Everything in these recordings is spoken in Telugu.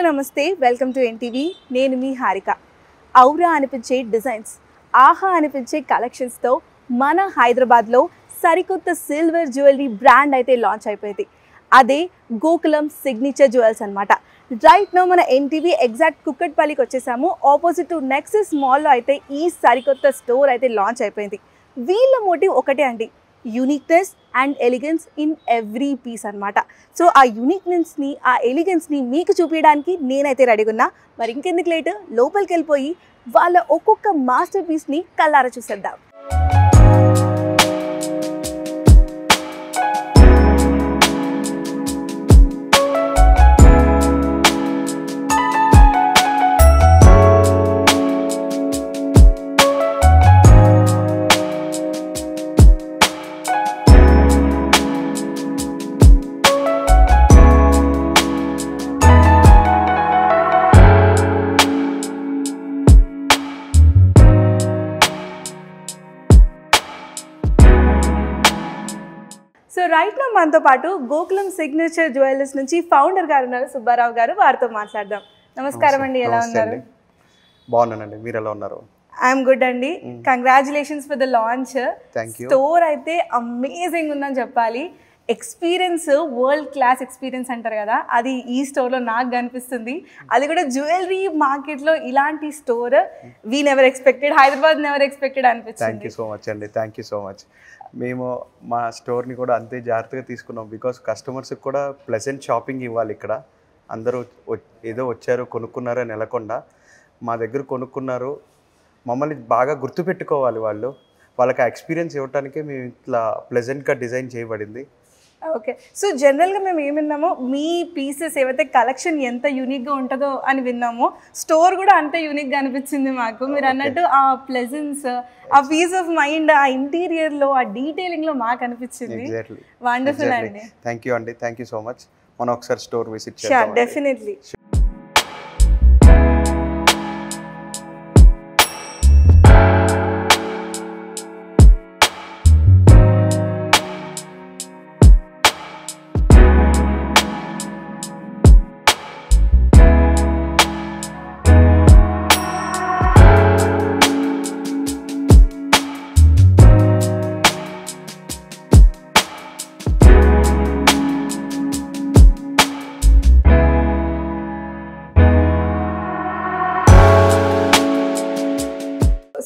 నమస్తే వెల్కమ్ టు ఎన్టీవీ. నేను మీ హారిక. ఔరా అనిపించే డిజైన్స్, ఆహా అనిపించే కలెక్షన్స్తో మన హైదరాబాద్లో సరికొత్త సిల్వర్ జ్యువెలరీ బ్రాండ్ అయితే లాంచ్ అయిపోయింది. అదే గోకులం సిగ్నేచర్ జ్యువెల్స్ అనమాట. రైట్ నో మన ఎన్టీవీ ఎగ్జాక్ట్ కుక్కట్పల్లికి వచ్చేసాము. ఆపోజిట్ టు నెక్సస్ మాల్లో అయితే ఈ సరికొత్త స్టోర్ అయితే లాంచ్ అయిపోయింది. వీళ్ళ మోటివ్ ఒకటే అండి, uniqueness and elegance in every piece అనమాట. సో ఆ యూనిక్నెస్ని, ఆ ఎలిగెన్స్ని మీకు చూపించడానికి నేనైతే రెడీగా ఉన్నా. మరి ఇంకెందుకు లేట్, లోపలికి వెళ్ళిపోయి వాళ్ళ ఒక్కొక్క మాస్టర్ పీస్ని కళ్ళారా చూసేద్దాం. సో రైట్ నా మనతో పాటు గోకులం సిగ్నేచర్ జ్యువెలర్స్ నుంచి ఫౌండర్ గారు ఉన్నారు, సుబ్బారావు గారు. వారితో మాట్లాడదాం. నమస్కారం అండి, ఎలా ఉన్నారు? బాగున్నానండి, మీరు ఎలా ఉన్నారు? ఐఎమ్ గుడ్ అండి. Congratulations for the launch. Store అయితే అమేజింగ్ ఉందని చెప్పాలి. ఎక్స్పీరియన్స్, వరల్డ్ క్లాస్ ఎక్స్పీరియన్స్ అంటారు కదా, అది ఈ స్టోర్లో నాకు కనిపిస్తుంది. అది కూడా జ్యువెలరీ మార్కెట్లో ఇలాంటి store we never expected, Hyderabad never expected అనిపిస్తుంది. థ్యాంక్ యూ సో మచ్ అండి, థ్యాంక్ యూ సో మచ్. మేము మా స్టోర్ని కూడా అంతే జాగ్రత్తగా తీసుకున్నాం. బికాస్ కస్టమర్స్కి కూడా ప్లెజెంట్ షాపింగ్ ఇవ్వాలి. ఇక్కడ అందరూ ఏదో వచ్చారు కొనుక్కున్నారు అని వెళ్ళకుండా మా దగ్గర కొనుక్కున్నారు, మమ్మల్ని బాగా గుర్తుపెట్టుకోవాలి వాళ్ళు. వాళ్ళకి ఆ ఎక్స్పీరియన్స్ ఇవ్వడానికే మేము ఇట్లా ప్లెజెంట్గా డిజైన్ చేయబడింది. ఓకే. సో జనరల్గా మేము ఏం విన్నామో, మీ పీసెస్ ఏవైతే కలెక్షన్ ఎంత యూనిక్గా ఉంటుందో అని విన్నామో, స్టోర్ కూడా అంతే యూనిక్గా అనిపించింది మాకు. మీరు అన్నట్టు ఆ ప్లెజెన్స్, ఆ పీస్ ఆఫ్ మైండ్, ఆ ఇంటీరియర్లో, ఆ డీటెయిలింగ్లో మాకు అనిపించింది. వండర్ఫుల్ అండి. థ్యాంక్ యూ అండి, థ్యాంక్ యూ సో మచ్. మనం ఒకసారి స్టోర్ విజిట్ చేద్దాం. డెఫినెట్లీ.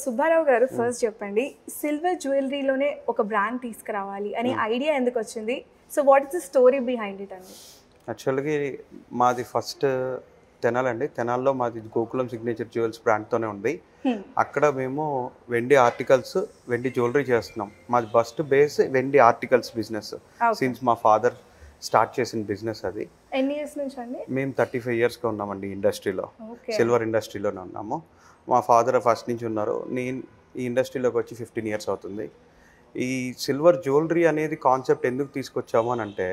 సుబ్బారావు గారు, ఫస్ట్ చెప్పండి, సిల్వర్ జ్యువెలరీలోనే ఒక బ్రాండ్ తీసుకురావాలి అని ఐడియా ఎందుకు వచ్చింది? So what is the story behind it అండి? యాక్చువల్గా మాది ఫస్ట్ తెనాలి అండి. తెనాల్లో మాది గోకులం సిగ్నేచర్ జ్యువెల్స్ బ్రాండ్తోనే ఉంది. అక్కడ మేము వెండి ఆర్టికల్స్, వెండి జ్యువెలరీ చేస్తున్నాం. మాది ఫస్ట్ బేస్ వెండి ఆర్టికల్స్ బిజినెస్. సిన్స్ మా ఫాదర్ స్టార్ట్ చేసిన బిజినెస్ అది. ఎన్ని ఇయర్స్ నుంచి అండి? మేము 35 ఇయర్స్గా ఉన్నామండి ఇండస్ట్రీలో, సిల్వర్ ఇండస్ట్రీలోనే ఉన్నాము. మా ఫాదర్ ఫస్ట్ నుంచి ఉన్నారు. నేను ఈ ఇండస్ట్రీలోకి వచ్చి 15 ఇయర్స్ అవుతుంది. ఈ సిల్వర్ జ్యువెలరీ అనేది కాన్సెప్ట్ ఎందుకు తీసుకొచ్చాము అని అంటే,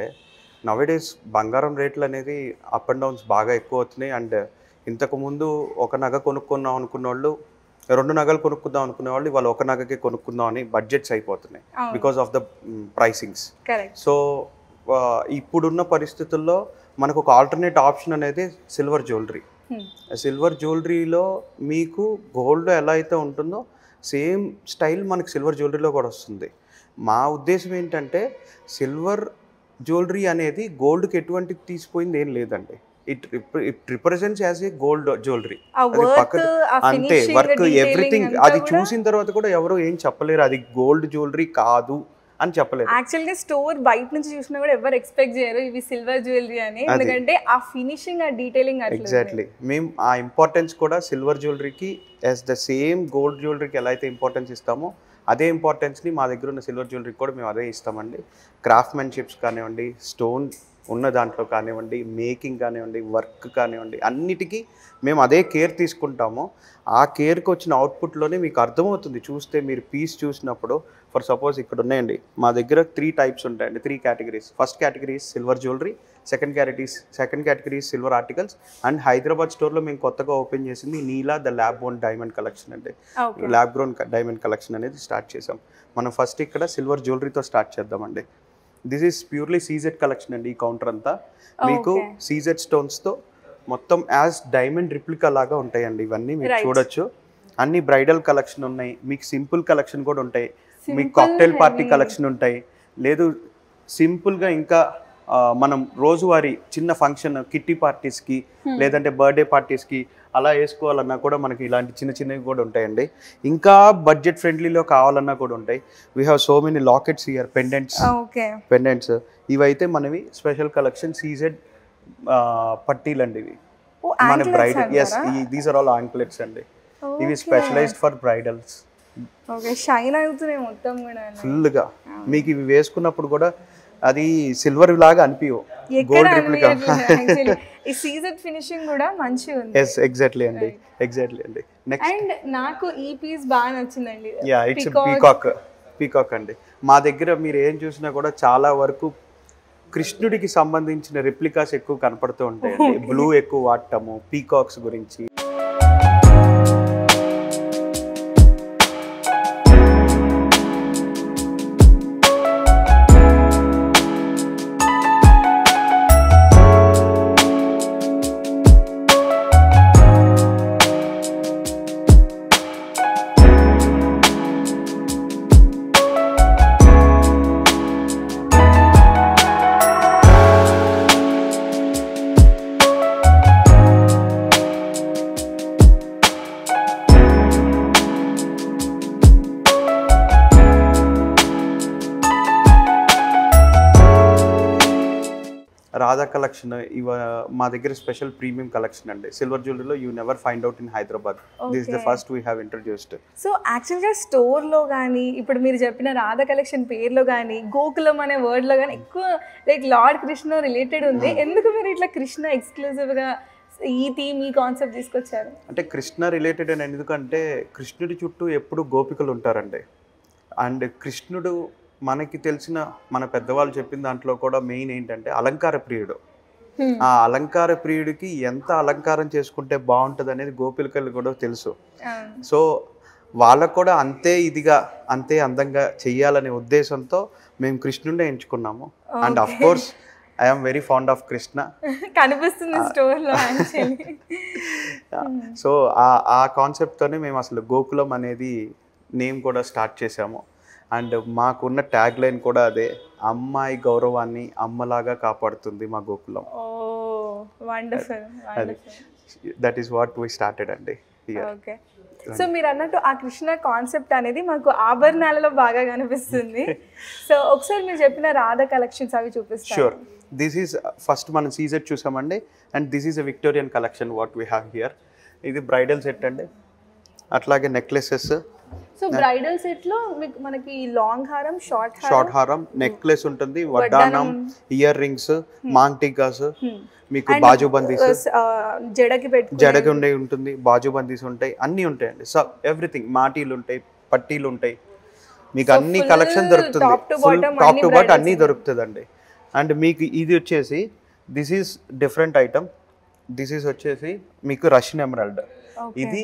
నవేడేస్ బంగారం రేట్లు అనేది అప్ అండ్ డౌన్స్ బాగా ఎక్కువ అవుతున్నాయి. అండ్ ఇంతకుముందు ఒక నగ కొనుక్కుందాం అనుకున్న వాళ్ళు, 2 నగలు కొనుక్కుందాం అనుకునే వాళ్ళు ఇవాళ ఒక నగకి కొనుక్కుందాం అని బడ్జెట్స్ అయిపోతున్నాయి because of the pricings. So ఇప్పుడున్న పరిస్థితుల్లో మనకు ఒక ఆల్టర్నేట్ ఆప్షన్ అనేది సిల్వర్ జ్యువెలరీ. సిల్వర్ జ్యువెలరీలో మీకు గోల్డ్ ఎలా అయితే ఉంటుందో సేమ్ స్టైల్ మనకి సిల్వర్ జ్యువెలరీలో కూడా వస్తుంది. మా ఉద్దేశం ఏంటంటే, సిల్వర్ జ్యువెలరీ అనేది గోల్డ్కి ఎటువంటి తీసిపోయింది ఏం లేదండి. It represents as a gold jewellery. అంతే, వర్క్, ఎవ్రీథింగ్. అది చూసిన తర్వాత కూడా ఎవరు ఏం చెప్పలేరు అది గోల్డ్ జ్యువెలరీ కాదు అని చెప్పలేదు. యాక్చువల్గా స్టోర్ బయట నుంచి చూసినా కూడా ఎవరు ఎక్స్పెక్ట్ చేయరు ఇవి సిల్వర్ జ్యువెలరీ అని, ఎందుకంటే ఆ ఫినిషింగ్, ఆ డీటెయిలింగ్. ఎగ్జాక్ట్లీ. మేము ఆ ఇంపార్టెన్స్ కూడా సిల్వర్ జ్యువెలరీకి యాజ్ ద సేమ్ గోల్డ్ జ్యువెలరీకి ఎలా అయితే ఇంపార్టెన్స్ ఇస్తామో అదే ఇంపార్టెన్స్ని మా దగ్గర ఉన్న సిల్వర్ జ్యువెలరీకి కూడా మేము అదే ఇస్తామండి. క్రాఫ్ట్మెన్షిప్స్ కానివ్వండి, స్టోన్ ఉన్న దాంట్లో కానివ్వండి, మేకింగ్ కానివ్వండి, వర్క్ కానివ్వండి, అన్నిటికీ మేము అదే కేర్ తీసుకుంటాము. ఆ కేర్కి వచ్చిన అవుట్పుట్లోనే మీకు అర్థమవుతుంది. చూస్తే మీరు పీస్ చూసినప్పుడు, ఫర్ సపోజ్ ఇక్కడ ఉన్నాయండి, మా దగ్గర 3 టైప్స్ ఉంటాయండి, 3 categories. First category silver jewellery, second category silver articles, and Hyderabad స్టోర్లో మేము కొత్తగా ఓపెన్ చేసింది Neela the lab grown diamond collection అండి. ల్యాబ్ గ్రోన్ డైమండ్ కలెక్షన్ అనేది స్టార్ట్ చేసాం. మనం ఫస్ట్ ఇక్కడ సిల్వర్ జ్యువెలరీతో స్టార్ట్ చేద్దామండి. This is purely CZ collection అండి. ఈ కౌంటర్ అంతా మీకు సీజెడ్ స్టోన్స్తో మొత్తం యాజ్ డైమండ్ రిప్లికా లాగా ఉంటాయండి ఇవన్నీ మీరు చూడొచ్చు. అన్ని బ్రైడల్ కలెక్షన్ ఉన్నాయి, మీకు సింపుల్ కలెక్షన్ కూడా ఉంటాయి, మీకు కాక్టైల్ పార్టీ కలెక్షన్ ఉంటాయి, లేదు సింపుల్గా ఇంకా మనం రోజువారీ చిన్న ఫంక్షన్ కిట్టి పార్టీస్కి లేదంటే బర్త్డే పార్టీస్కి అలా వేసుకోవాలన్నా కూడా మనకి ఇలాంటి చిన్న చిన్నవి కూడా ఉంటాయండి. ఇంకా బడ్జెట్ ఫ్రెండ్లీలో కావాలన్నా కూడా ఉంటాయి. We have so many lockets here, pendants ఇవైతే మనవి స్పెషల్ కలెక్షన్ సీజెడ్ పట్టీలు అండి ఇవి మన bride. Yes, these are all anklets అండి, ఇవి స్పెషలైజ్డ్ ఫర్ బ్రైడల్స్. షైన్ అవుతున్నాయి మొత్తం కూడా ఫుల్గా. మీకు ఇవి వేసుకున్నప్పుడు కూడా అది సిల్వర్ లాగా అనిపించవు, గోల్డ్ రిప్లికా. ఈ సీజన్ ఫినిషింగ్ కూడా మంచిగా ఉంది. ఎస్, ఎగ్జాక్ట్లీ అండి. నెక్స్ట్ అండ్ నాకు ఈ పీస్ బాగా నచ్చిందండి. యా, ఇట్స్ పీకాక్ అండి. మా దగ్గర మీరు ఏం చూసినా కూడా చాలా వరకు కృష్ణుడికి సంబంధించిన రిప్లికాస్ ఎక్కువ కనపడుతూ ఉంటాయండి. బ్లూ ఎక్కువ వాడటము పీకాక్స్ గురించి. రాధా కలెక్షన్ మా దగ్గర స్పెషల్ ప్రీమియం కలెక్షన్ అండి. సిల్వర్ జ్యువెలరీలో you never find out in Hyderabad. This is the first we have introduced. So యాక్చువల్గా స్టోర్లో కానీ ఇప్పుడు మీరు చెప్పిన రాధా కలెక్షన్ పేర్లో కానీ గోకులం అనే వర్డ్లో కానీ ఎక్కువ లైక్ లార్డ్ కృష్ణ రిలేటెడ్ ఉంది. ఎందుకు మీరు ఇట్లా కృష్ణ ఎక్స్క్లూజివ్గా ఈ థీమ్ ఈ కాన్సెప్ట్ తీసుకొచ్చారు? అంటే కృష్ణ రిలేటెడ్ అని ఎందుకంటే కృష్ణుడి చుట్టూ ఎప్పుడు గోపికలు ఉంటారండి. అండ్ కృష్ణుడు మనకి తెలిసిన మన పెద్దవాళ్ళు చెప్పిన దాంట్లో కూడా మెయిన్ ఏంటంటే అలంకార ప్రియుడు. ఆ అలంకార ప్రియుడికి ఎంత అలంకారం చేసుకుంటే బాగుంటుంది అనేది గోపికలు కూడా తెలుసు. సో వాళ్ళకు కూడా అంతే ఇదిగా అంతే అందంగా చెయ్యాలనే ఉద్దేశంతో మేము కృష్ణుడినే ఎంచుకున్నాము. And of course I'm very fond of Krishna. కనిపిస్తుంది స్టోర్లో. సో ఆ కాన్సెప్ట్తోనే మేము అసలు గోకులం అనేది నేమ్ కూడా స్టార్ట్ చేసాము. అండ్ మాకున్న ట్యాగ్ లైన్ కూడా అదే, అమ్మాయి గౌరవాన్ని అమ్మలాగా కాపాడుతుంది మా Gokulam. That is what we started అండి. సో మీరు అన్నట్టు ఆ కృష్ణ కాన్సెప్ట్ అనేది మాకు ఆభరణాలలో బాగా కనిపిస్తుంది. సో ఒకసారి మీరు చెప్పిన రాధా కలెక్షన్స్ అవి చూపిస్తాను. షూర్. దిస్ ఈజ్ ఫస్ట్ మనం సీజెడ్ చూసామండి. And this is a Victorian collection what we have here. ఇది బ్రైడల్ సెట్ అండి. అట్లాగే నెక్లెసెస్. సో బ్రైడల్ సెట్ లో మనకి లాంగ్ హారం, షార్ట్ హారం, నెక్లెస్ ఉంటుంది, వడ్డానం, ఇయర్ రింగ్స్, మాంగ్టికాస్, మీకు బాజుబందీస్, జడకి ఉండే ఉంటుంది, బాజుబందీస్ ఉంటాయి, అన్నీ ఉంటాయండి. సో ఎవ్రీథింగ్, మాటీలు ఉంటాయి, పట్టీలు ఉంటాయి, మీకు అన్ని కలెక్షన్ దొరుకుతుంది. టాప్ టు బాటమ్ అన్నీ దొరుకుతుందండి. అండ్ మీకు ఇది వచ్చేసి this is different item. This is వచ్చేసి మీకు రష్యన్ ఎమరాల్డ్. ఇది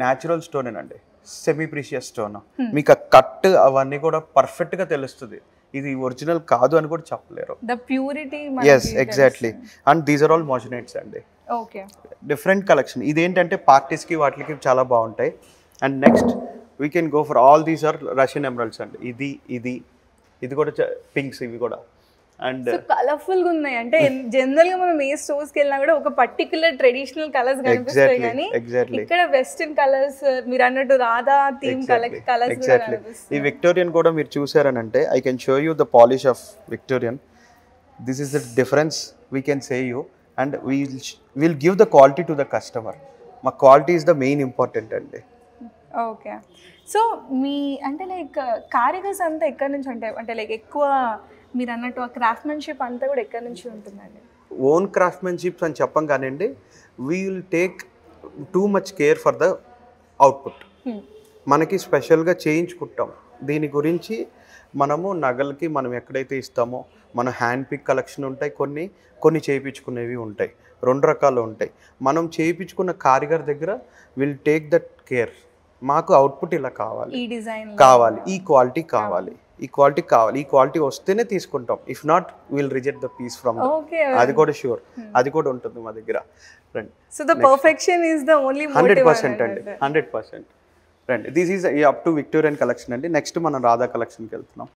న్యాచురల్ స్టోన్ అండి, సెమీ ప్రీషియస్ స్టోన్. మీకు ఆ కట్ అవన్నీ కూడా పర్ఫెక్ట్ గా తెలుస్తుంది, ఇది ఒరిజినల్ కాదు అని కూడా చెప్పలేరు. The purity. Yes, exactly. And these are all moissanites అండి. Okay, different collection. ఇదేంటంటే పార్టీస్ కి వాటికి చాలా బాగుంటాయి. And next we can go for all these are Russian emeralds అండి. ఇది కూడా పింక్స్, ఇవి కూడా. అండ్ కలర్ఫుల్ గా ఉన్నాయి. అంటే జనరల్ గా మనం ఏ స్టోర్స్ కి వెళ్ళినా కూడా ఒక పర్టికులర్ ట్రెడిషనల్ కలర్స్ కనిపిస్తాయి, కానీ ఇక్కడ వెస్టర్న్ కలర్స్ మీరు అన్నట్టు రాధా థీమ్ కలర్స్ కూడా కనిపిస్తాయి. ఈ విక్టోరియన్ కూడా మీరు చూసారనంటే I can show you the polish of Victorian. This is the difference we can say you. And will give the quality to the customer. మా quality is the main important అండి. ఓకే. సో మీ అంటే లైక్ కారిగర్స్ అంతా ఎక్కడి నుంచి ఉంటాయి? అంటే లైక్ ఎక్కువ మీరు అన్నట్టు ఆ క్రాఫ్ట్మెన్షిప్ అంతా కూడా ఎక్కడి నుంచి ఉంటుందండి? ఓన్ క్రాఫ్ట్మెన్షిప్ అని చెప్పం కానివ్వండి, we will take too much care for the output. మనకి స్పెషల్గా చేయించుకుంటాం. దీని గురించి మనము నగలకి మనం ఎక్కడైతే ఇస్తామో మన హ్యాండ్ పిక్ కలెక్షన్ ఉంటాయి, కొన్ని చేయించుకునేవి ఉంటాయి, రెండు రకాలు ఉంటాయి. మనం చేయించుకున్న కారిగర్ దగ్గర విల్ టేక్ దట్ కేర్. మాకు అవుట్పుట్ ఇలా కావాలి, ఈ క్వాలిటీ కావాలి, ఈ క్వాలిటీ కావాలి, ఈ క్వాలిటీ వస్తేనే తీసుకుంటాం, if not will reject the piece from, అది కూడా షూర్, అది కూడా ఉంటుంది మా దగ్గర. రండి. So the perfection is the only 100% అండి, 100%. రండి, this is up to Victorian collection అండి. నెక్స్ట్ మనం రాధా కలెక్షన్కి వెళ్తున్నాం.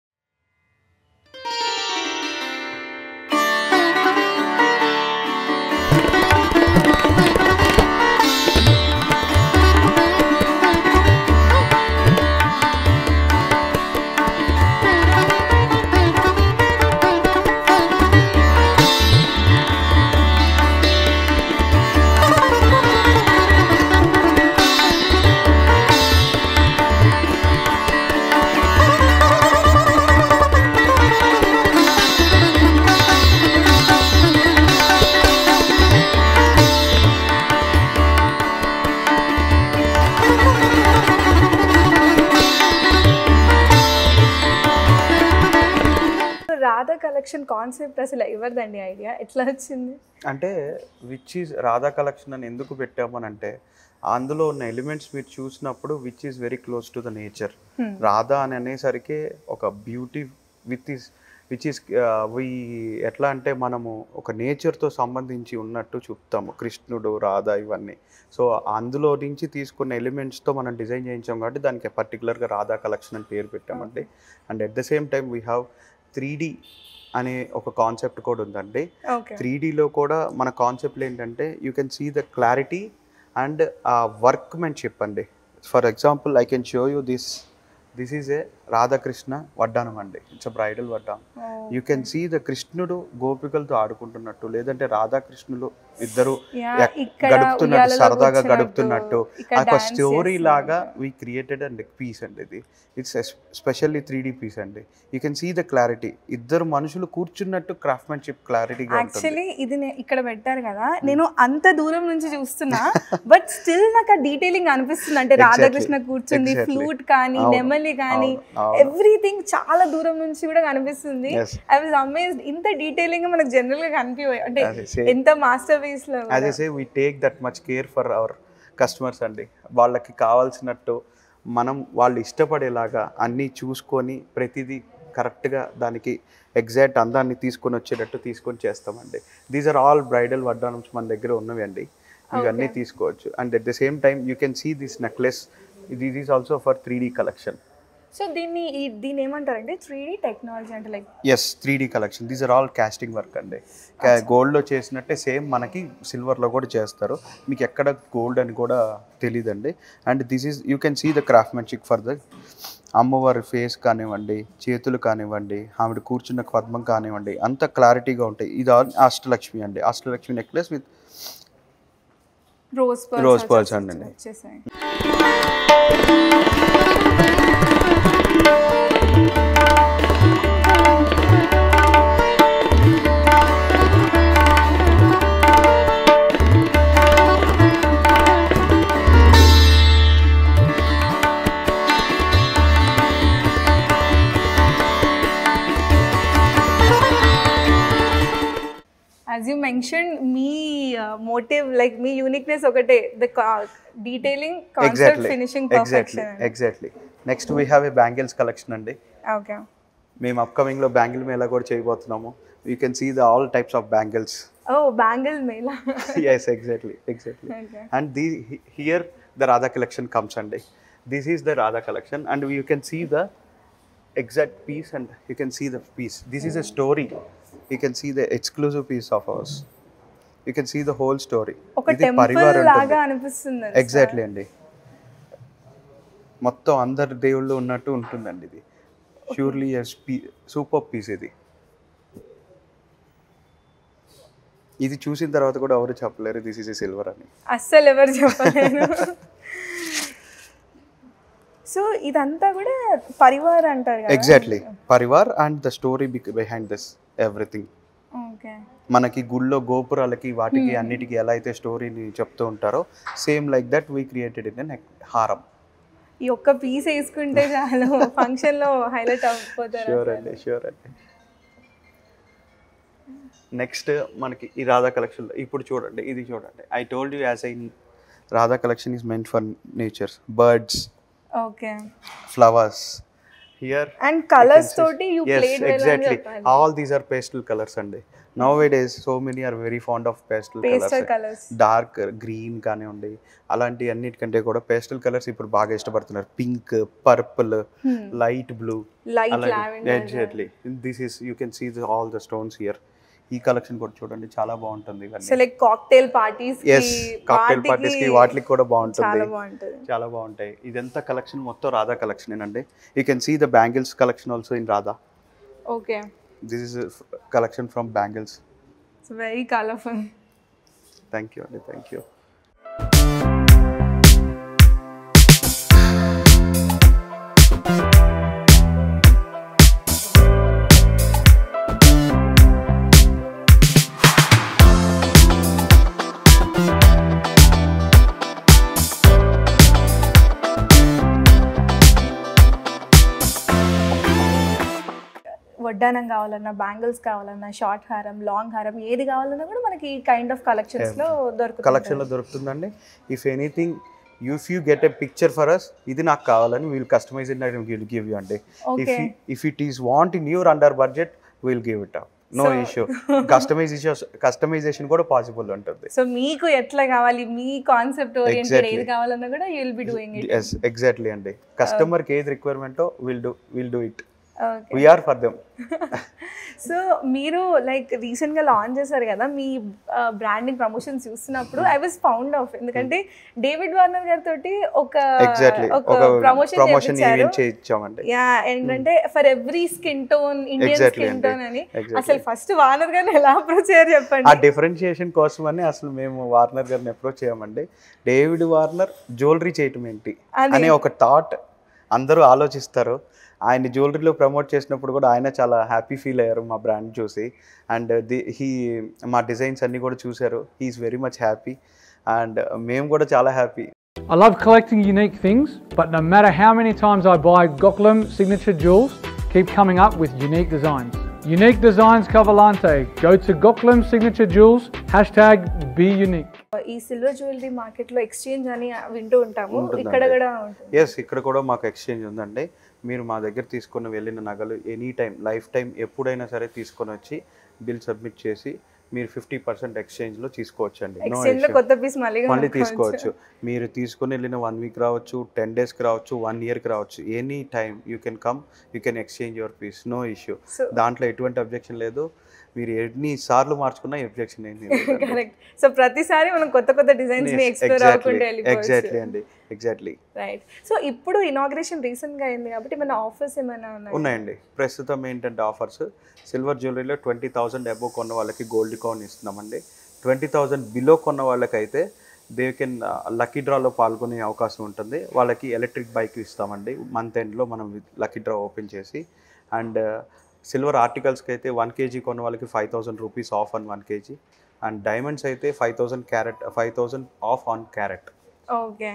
రాధా కలెక్షన్ కాన్సెప్ట్ అసలు ఎవరిదండి ఐడియా, ఎట్లా వచ్చింది? అంటే విచ్ ఈజ్ రాధా కలెక్షన్ అని ఎందుకు పెట్టామని అంటే, అందులో ఉన్న ఎలిమెంట్స్ మీరు చూసినప్పుడు which is very close to the nature. Radha అని అనేసరికి ఒక బ్యూటీ విచ్ ఈస్ ఎట్లా అంటే మనము ఒక నేచర్తో సంబంధించి ఉన్నట్టు చూపుతాము, కృష్ణుడు, రాధా ఇవన్నీ. సో అందులో నుంచి తీసుకున్న ఎలిమెంట్స్తో మనం డిజైన్ చేయించాం కాబట్టి దానికి పర్టికులర్గా రాధా కలెక్షన్ అని పేరు పెట్టామండి. And at the same time we have 3D అనే ఒక కాన్సెప్ట్ కూడా ఉందండి. 3Dలో కూడా మన కాన్సెప్ట్లు ఏంటంటే you can see the clarity and workmanship అండి. For example I can show you this is a Radhakrishna వడ్డానం అండి. ఇట్స్ అ బ్రైడల్ వడ్డానం. యూ కెన్ సీ ద కృష్ణుడు గోపికలతో ఆడుకుంటున్నట్టు, లేదంటే రాధాకృష్ణులు ఇద్దరు గడుపుతున్నట్టు, సరదాగా గడుపుతున్నట్టు, ఒక స్టోరీ లాగా వీ క్రియేటెడ్ అండ్ పీస్ అండి ఇది. ఇట్స్ స్పెషల్లీ 3D పీస్ అండి. You can see the clarity, ఇద్దరు మనుషులు కూర్చున్నట్టు క్రాఫ్ట్మెన్షిప్ క్లారిటీగా ఉంటుంది. యాక్చువల్లీ ఇది ఇక్కడ పెట్టారు కదా, నేను అంత దూరం నుంచి చూస్తున్నా బట్ స్టిల్ నాకు ఆ డీటెయిలింగ్ అనిపిస్తుంది. అంటే రాధాకృష్ణ కూర్చుంది, ఫ్లూట్ కానీ, నెమలి కానీ, ఎవ్రీథింగ్ చాలా దూరం నుంచి కూడా కనిపిస్తుంది. I was amazed. ఇంత డీటెయిలింగ్ మనకు జనరల్ గా కనిపించే, అంటే ఎంత మాస్టర్ పీస్ లో. As I say we take that much care for our customers అండి. వాళ్ళకి కావాల్సినట్టు మనం వాళ్ళు ఇష్టపడేలాగా అన్నీ చూసుకొని ప్రతిదీ కరెక్ట్గా దానికి ఎగ్జాక్ట్ అందాన్ని తీసుకొని వచ్చేటట్టు తీసుకొని చేస్తామండి. దీస్ ఆర్ ఆల్ బ్రైడల్ వడ్డానమ్స్ మన దగ్గర ఉన్నవి అండి. ఇవన్నీ తీసుకోవచ్చు. And at the same time you can see this necklace, this is also for 3D collection. So దీన్ని ఏమంటారంటే 3D టెక్నాలజీ అంటే like? Yes, 3D collection. These are all casting work అండి. గోల్డ్లో చేసినట్టే సేమ్ మనకి సిల్వర్లో కూడా చేస్తారు. మీకు ఎక్కడ గోల్డ్ అని కూడా తెలియదండి. And this is you can see the craftsmanship for the అమ్మవారి ఫేస్ కానివ్వండి, చేతులు కానివ్వండి, ఆవిడ కూర్చున్న పద్మం కానివ్వండి, అంత క్లారిటీగా ఉంటాయి. ఇది అష్టలక్ష్మి అండి. Ashtalakshmi necklace with rose pearls అండి. As you mentioned, me motive, like me uniqueness okate, the detailing, concept, finishing, perfection. Exactly. Next we have a bangles collection andi. Okay. మేము అప్కమింగ్ లో బ్యాంగిల్ మేళా కూడా చేయబోతున్నాము. You can see the all types of bangles. Oh, bangle mela. Yes, exactly. Okay. And here the Radha collection comes andi. This is the Radha collection and you can see the exact piece and you can see the piece. This is a story. You can see the exclusive piece of ours. You can see the whole story. Oka temple laga anipisthundi. Exactly andi. మొత్తం అందరు దేవుళ్ళు ఉన్నట్టు ఉంటుందండి ఇది. Surely a సూపర్ పీస్ ఇది. ఇది చూసిన తర్వాత కూడా ఎవరు చెప్పలేరు దిస్ ఈజ్ ఏ సిల్వర్ అని. అస్సలు ఎవరు చెప్పలేరు. సో ఇదంతా కూడా పరివార్ అంటారు కదా? Exactly, Parivar and the story behind this everything. Okay. మనకి గుళ్ళో గోపురాలకి వాటికి అన్నిటికీ ఎలా అయితే స్టోరీని చెప్తూ ఉంటారో same like that we created in a హారం. ఈ ఒక్క పీస్ వేసుకుంటే చాలు ఫంక్షన్ లో హైలైట్ అయిపోతారు. షూర్ అండి. నెక్స్ట్ మనకి ఈ రాధా కలెక్షన్ ఇప్పుడు చూడండి, ఇది చూడండి. I told you as I Radha collection is meant for natures, birds, okay, flowers. here and you colours can see- తోటి యు yes, ప్లేడ్ వెల్ అని exactly. చెప్పాలి. All these are pastel colors అండి. Nowadays so many are very fond of pastel pastel colors. Colours. Dark green కానివ్వండి, అలాంటి అన్నిటికంటే కూడా పేస్టల్ కలర్స్ ఇప్పుడు బాగా ఇష్టపడుతున్నారు. Pink, purple, light blue, light lavender. Exactly. This is you can see all the stones here. ఈ కలెక్షన్ కూడా చూడండి, చాలా బాగుంటుంది ఇవన్నీ. సో లైక్ కాక్టైల్ పార్టీస్ కి, ఎస్, కాక్టైల్ పార్టీస్ కి వాటికి కూడా బాగుంటుంది. చాలా బాగుంటుంది. చాలా బాగుంటాయి. ఇదంతా కలెక్షన్ మొత్తం రాధా కలెక్షన్ అండి. You can see the bangles collection also in Radha. Okay. This is collection from bangles. It's very colourful. Thank you అండి, థ్యాంక్ యూ. వడ్డానం కావాలన్నా, బ్యాంగిల్స్ కావాలన్నా, షార్ట్ హారం, లాంగ్ హారం, ఏది కావాలన్నా కూడా మనకి ఈ కైండ్ ఆఫ్ కలెక్షన్స్ లో దొరుకుతుంది. కలెక్షన్ లో దొరుకుతుందండి. If anything if you get a picture for us, ఇది నాకు కావాలని we'll customize it and will give you అండి. If it is want in your under budget will give it up, no issue. Customization కూడా పాసిబుల్ ఉంటుంది. సో మీకు ఎట్లా కావాలి, మీ కాన్సెప్ట్ ఓరియంటెడ్ ఏది కావాలన్నా కూడా you will be doing it. yes, exactly అండి. కస్టమర్ కి ఏది రిక్వైర్మెంటో will do it. Okay. We are for them. So మీరు లైక్ రీసెంట్ గా లాంచ్ చేశారు కదా, మీ బ్రాండింగ్ ప్రమోషన్స్ చూస్తున్నప్పుడు ఐ వాస్ ఫౌండ్ ఆఫ్, ఎందుకంటే డేవిడ్ వార్నర్ గారితో ఒక ప్రమోషన్ చేయించామండి. యా, ఏంటంటే for every skin tone, Indian skin tone అని. అసలు ఫస్ట్ వార్నర్ గారిని ఎలా అప్రోచ్ అయ్యారు చెప్పండి. ఆ డిఫరెన్షియేషన్ కోసం అని అసలు మేము వార్నర్ గారిని అప్రోచ్ చేయమండి. డేవిడ్ వార్నర్ జ్యువెలరీ చేయటం ఏంటి అనే ఒక థాట్ అందరూ ఆలోచిస్తారు. ఆయన జ్యువెలరీలో ప్రమోట్ చేసినప్పుడు కూడా ఆయన చాలా హ్యాపీ ఫీల్ అయ్యారు మా బ్రాండ్ చూసి. అండ్ మా డిజైన్స్ అన్నీ కూడా చూశారు. He's very much happy and మేము కూడా చాలా happy. I love collecting unique things, but no matter how many times I buy Goklam signature jewels, keep coming up with unique designs. Unique designs Cavalante. Go to Goklam signature jewels, #be unique. ఈ సిల్వర్ జ్యువెలరీ మార్కెట్ లో ఎక్స్చేంజ్ అని వింటూ ఉంటాము, ఇక్కడ కూడా ఉంటుంది. ఎస్, ఇక్కడ కూడా మాకు ఎక్స్చేంజ్ ఉందండి. మీరు మా దగ్గర తీసుకొని వెళ్ళిన నగలు ఎనీ టైం, లైఫ్ టైం ఎప్పుడైనా సరే తీసుకొని వచ్చి బిల్ సబ్మిట్ చేసి మీరు 50% ఎక్స్చేంజ్లో తీసుకోవచ్చండి. కొత్త పీస్ మళ్ళీ తీసుకోవచ్చు. మీరు తీసుకొని వెళ్ళిన 1 వీక్ రావచ్చు, 10 డేస్కి రావచ్చు, 1 ఇయర్కి రావచ్చు. Any time you can come, you can exchange your piece, no issue. దాంట్లో ఎటువంటి అబ్జెక్షన్ లేదు. మీరు ఎన్ని సార్లు మార్చుకున్నా అబ్జెక్షన్ ఏంటి. కరెక్ట్. సో ప్రతిసారి మనం కొత్త కొత్త డిజైన్స్ ని ఎక్స్ప్లోర్ అవుకుంటూ వెళ్ళిపోవచ్చు. ఎగ్జాక్ట్లీ అండి, ఎగ్జాక్ట్లీ. రైట్. సో ఇప్పుడు ఇనాగ్రేషన్ రీసెంట్ గా అయింది కాబట్టి మన ఆఫర్స్ ఏమైనా ఉన్నాయండి. ప్రస్తుతం ఏంటంటే ఆఫర్స్ సిల్వర్ జ్యువెలరీలో 20,000 అబోవ్ కొన్న వాళ్ళకి గోల్డ్ కాయిన్ ఇస్తున్నామండి. 20,000 బిలో కొన్న వాళ్ళకైతే దే కెన్ లక్కీ డ్రాలో పాల్గొనే అవకాశం ఉంటుంది. వాళ్ళకి ఎలక్ట్రిక్ బైక్ ఇస్తామండి మంత్ ఎండ్లో మనం లక్కీ డ్రా ఓపెన్ చేసి. అండ్ సిల్వర్ ఆర్టికల్స్కి అయితే 1 kg కొన్న వాళ్ళకి 5,000 rupees of on 1 kg. And diamonds అయితే 5,000 ఆఫ్ ఆన్ క్యారెట్. ఓకే.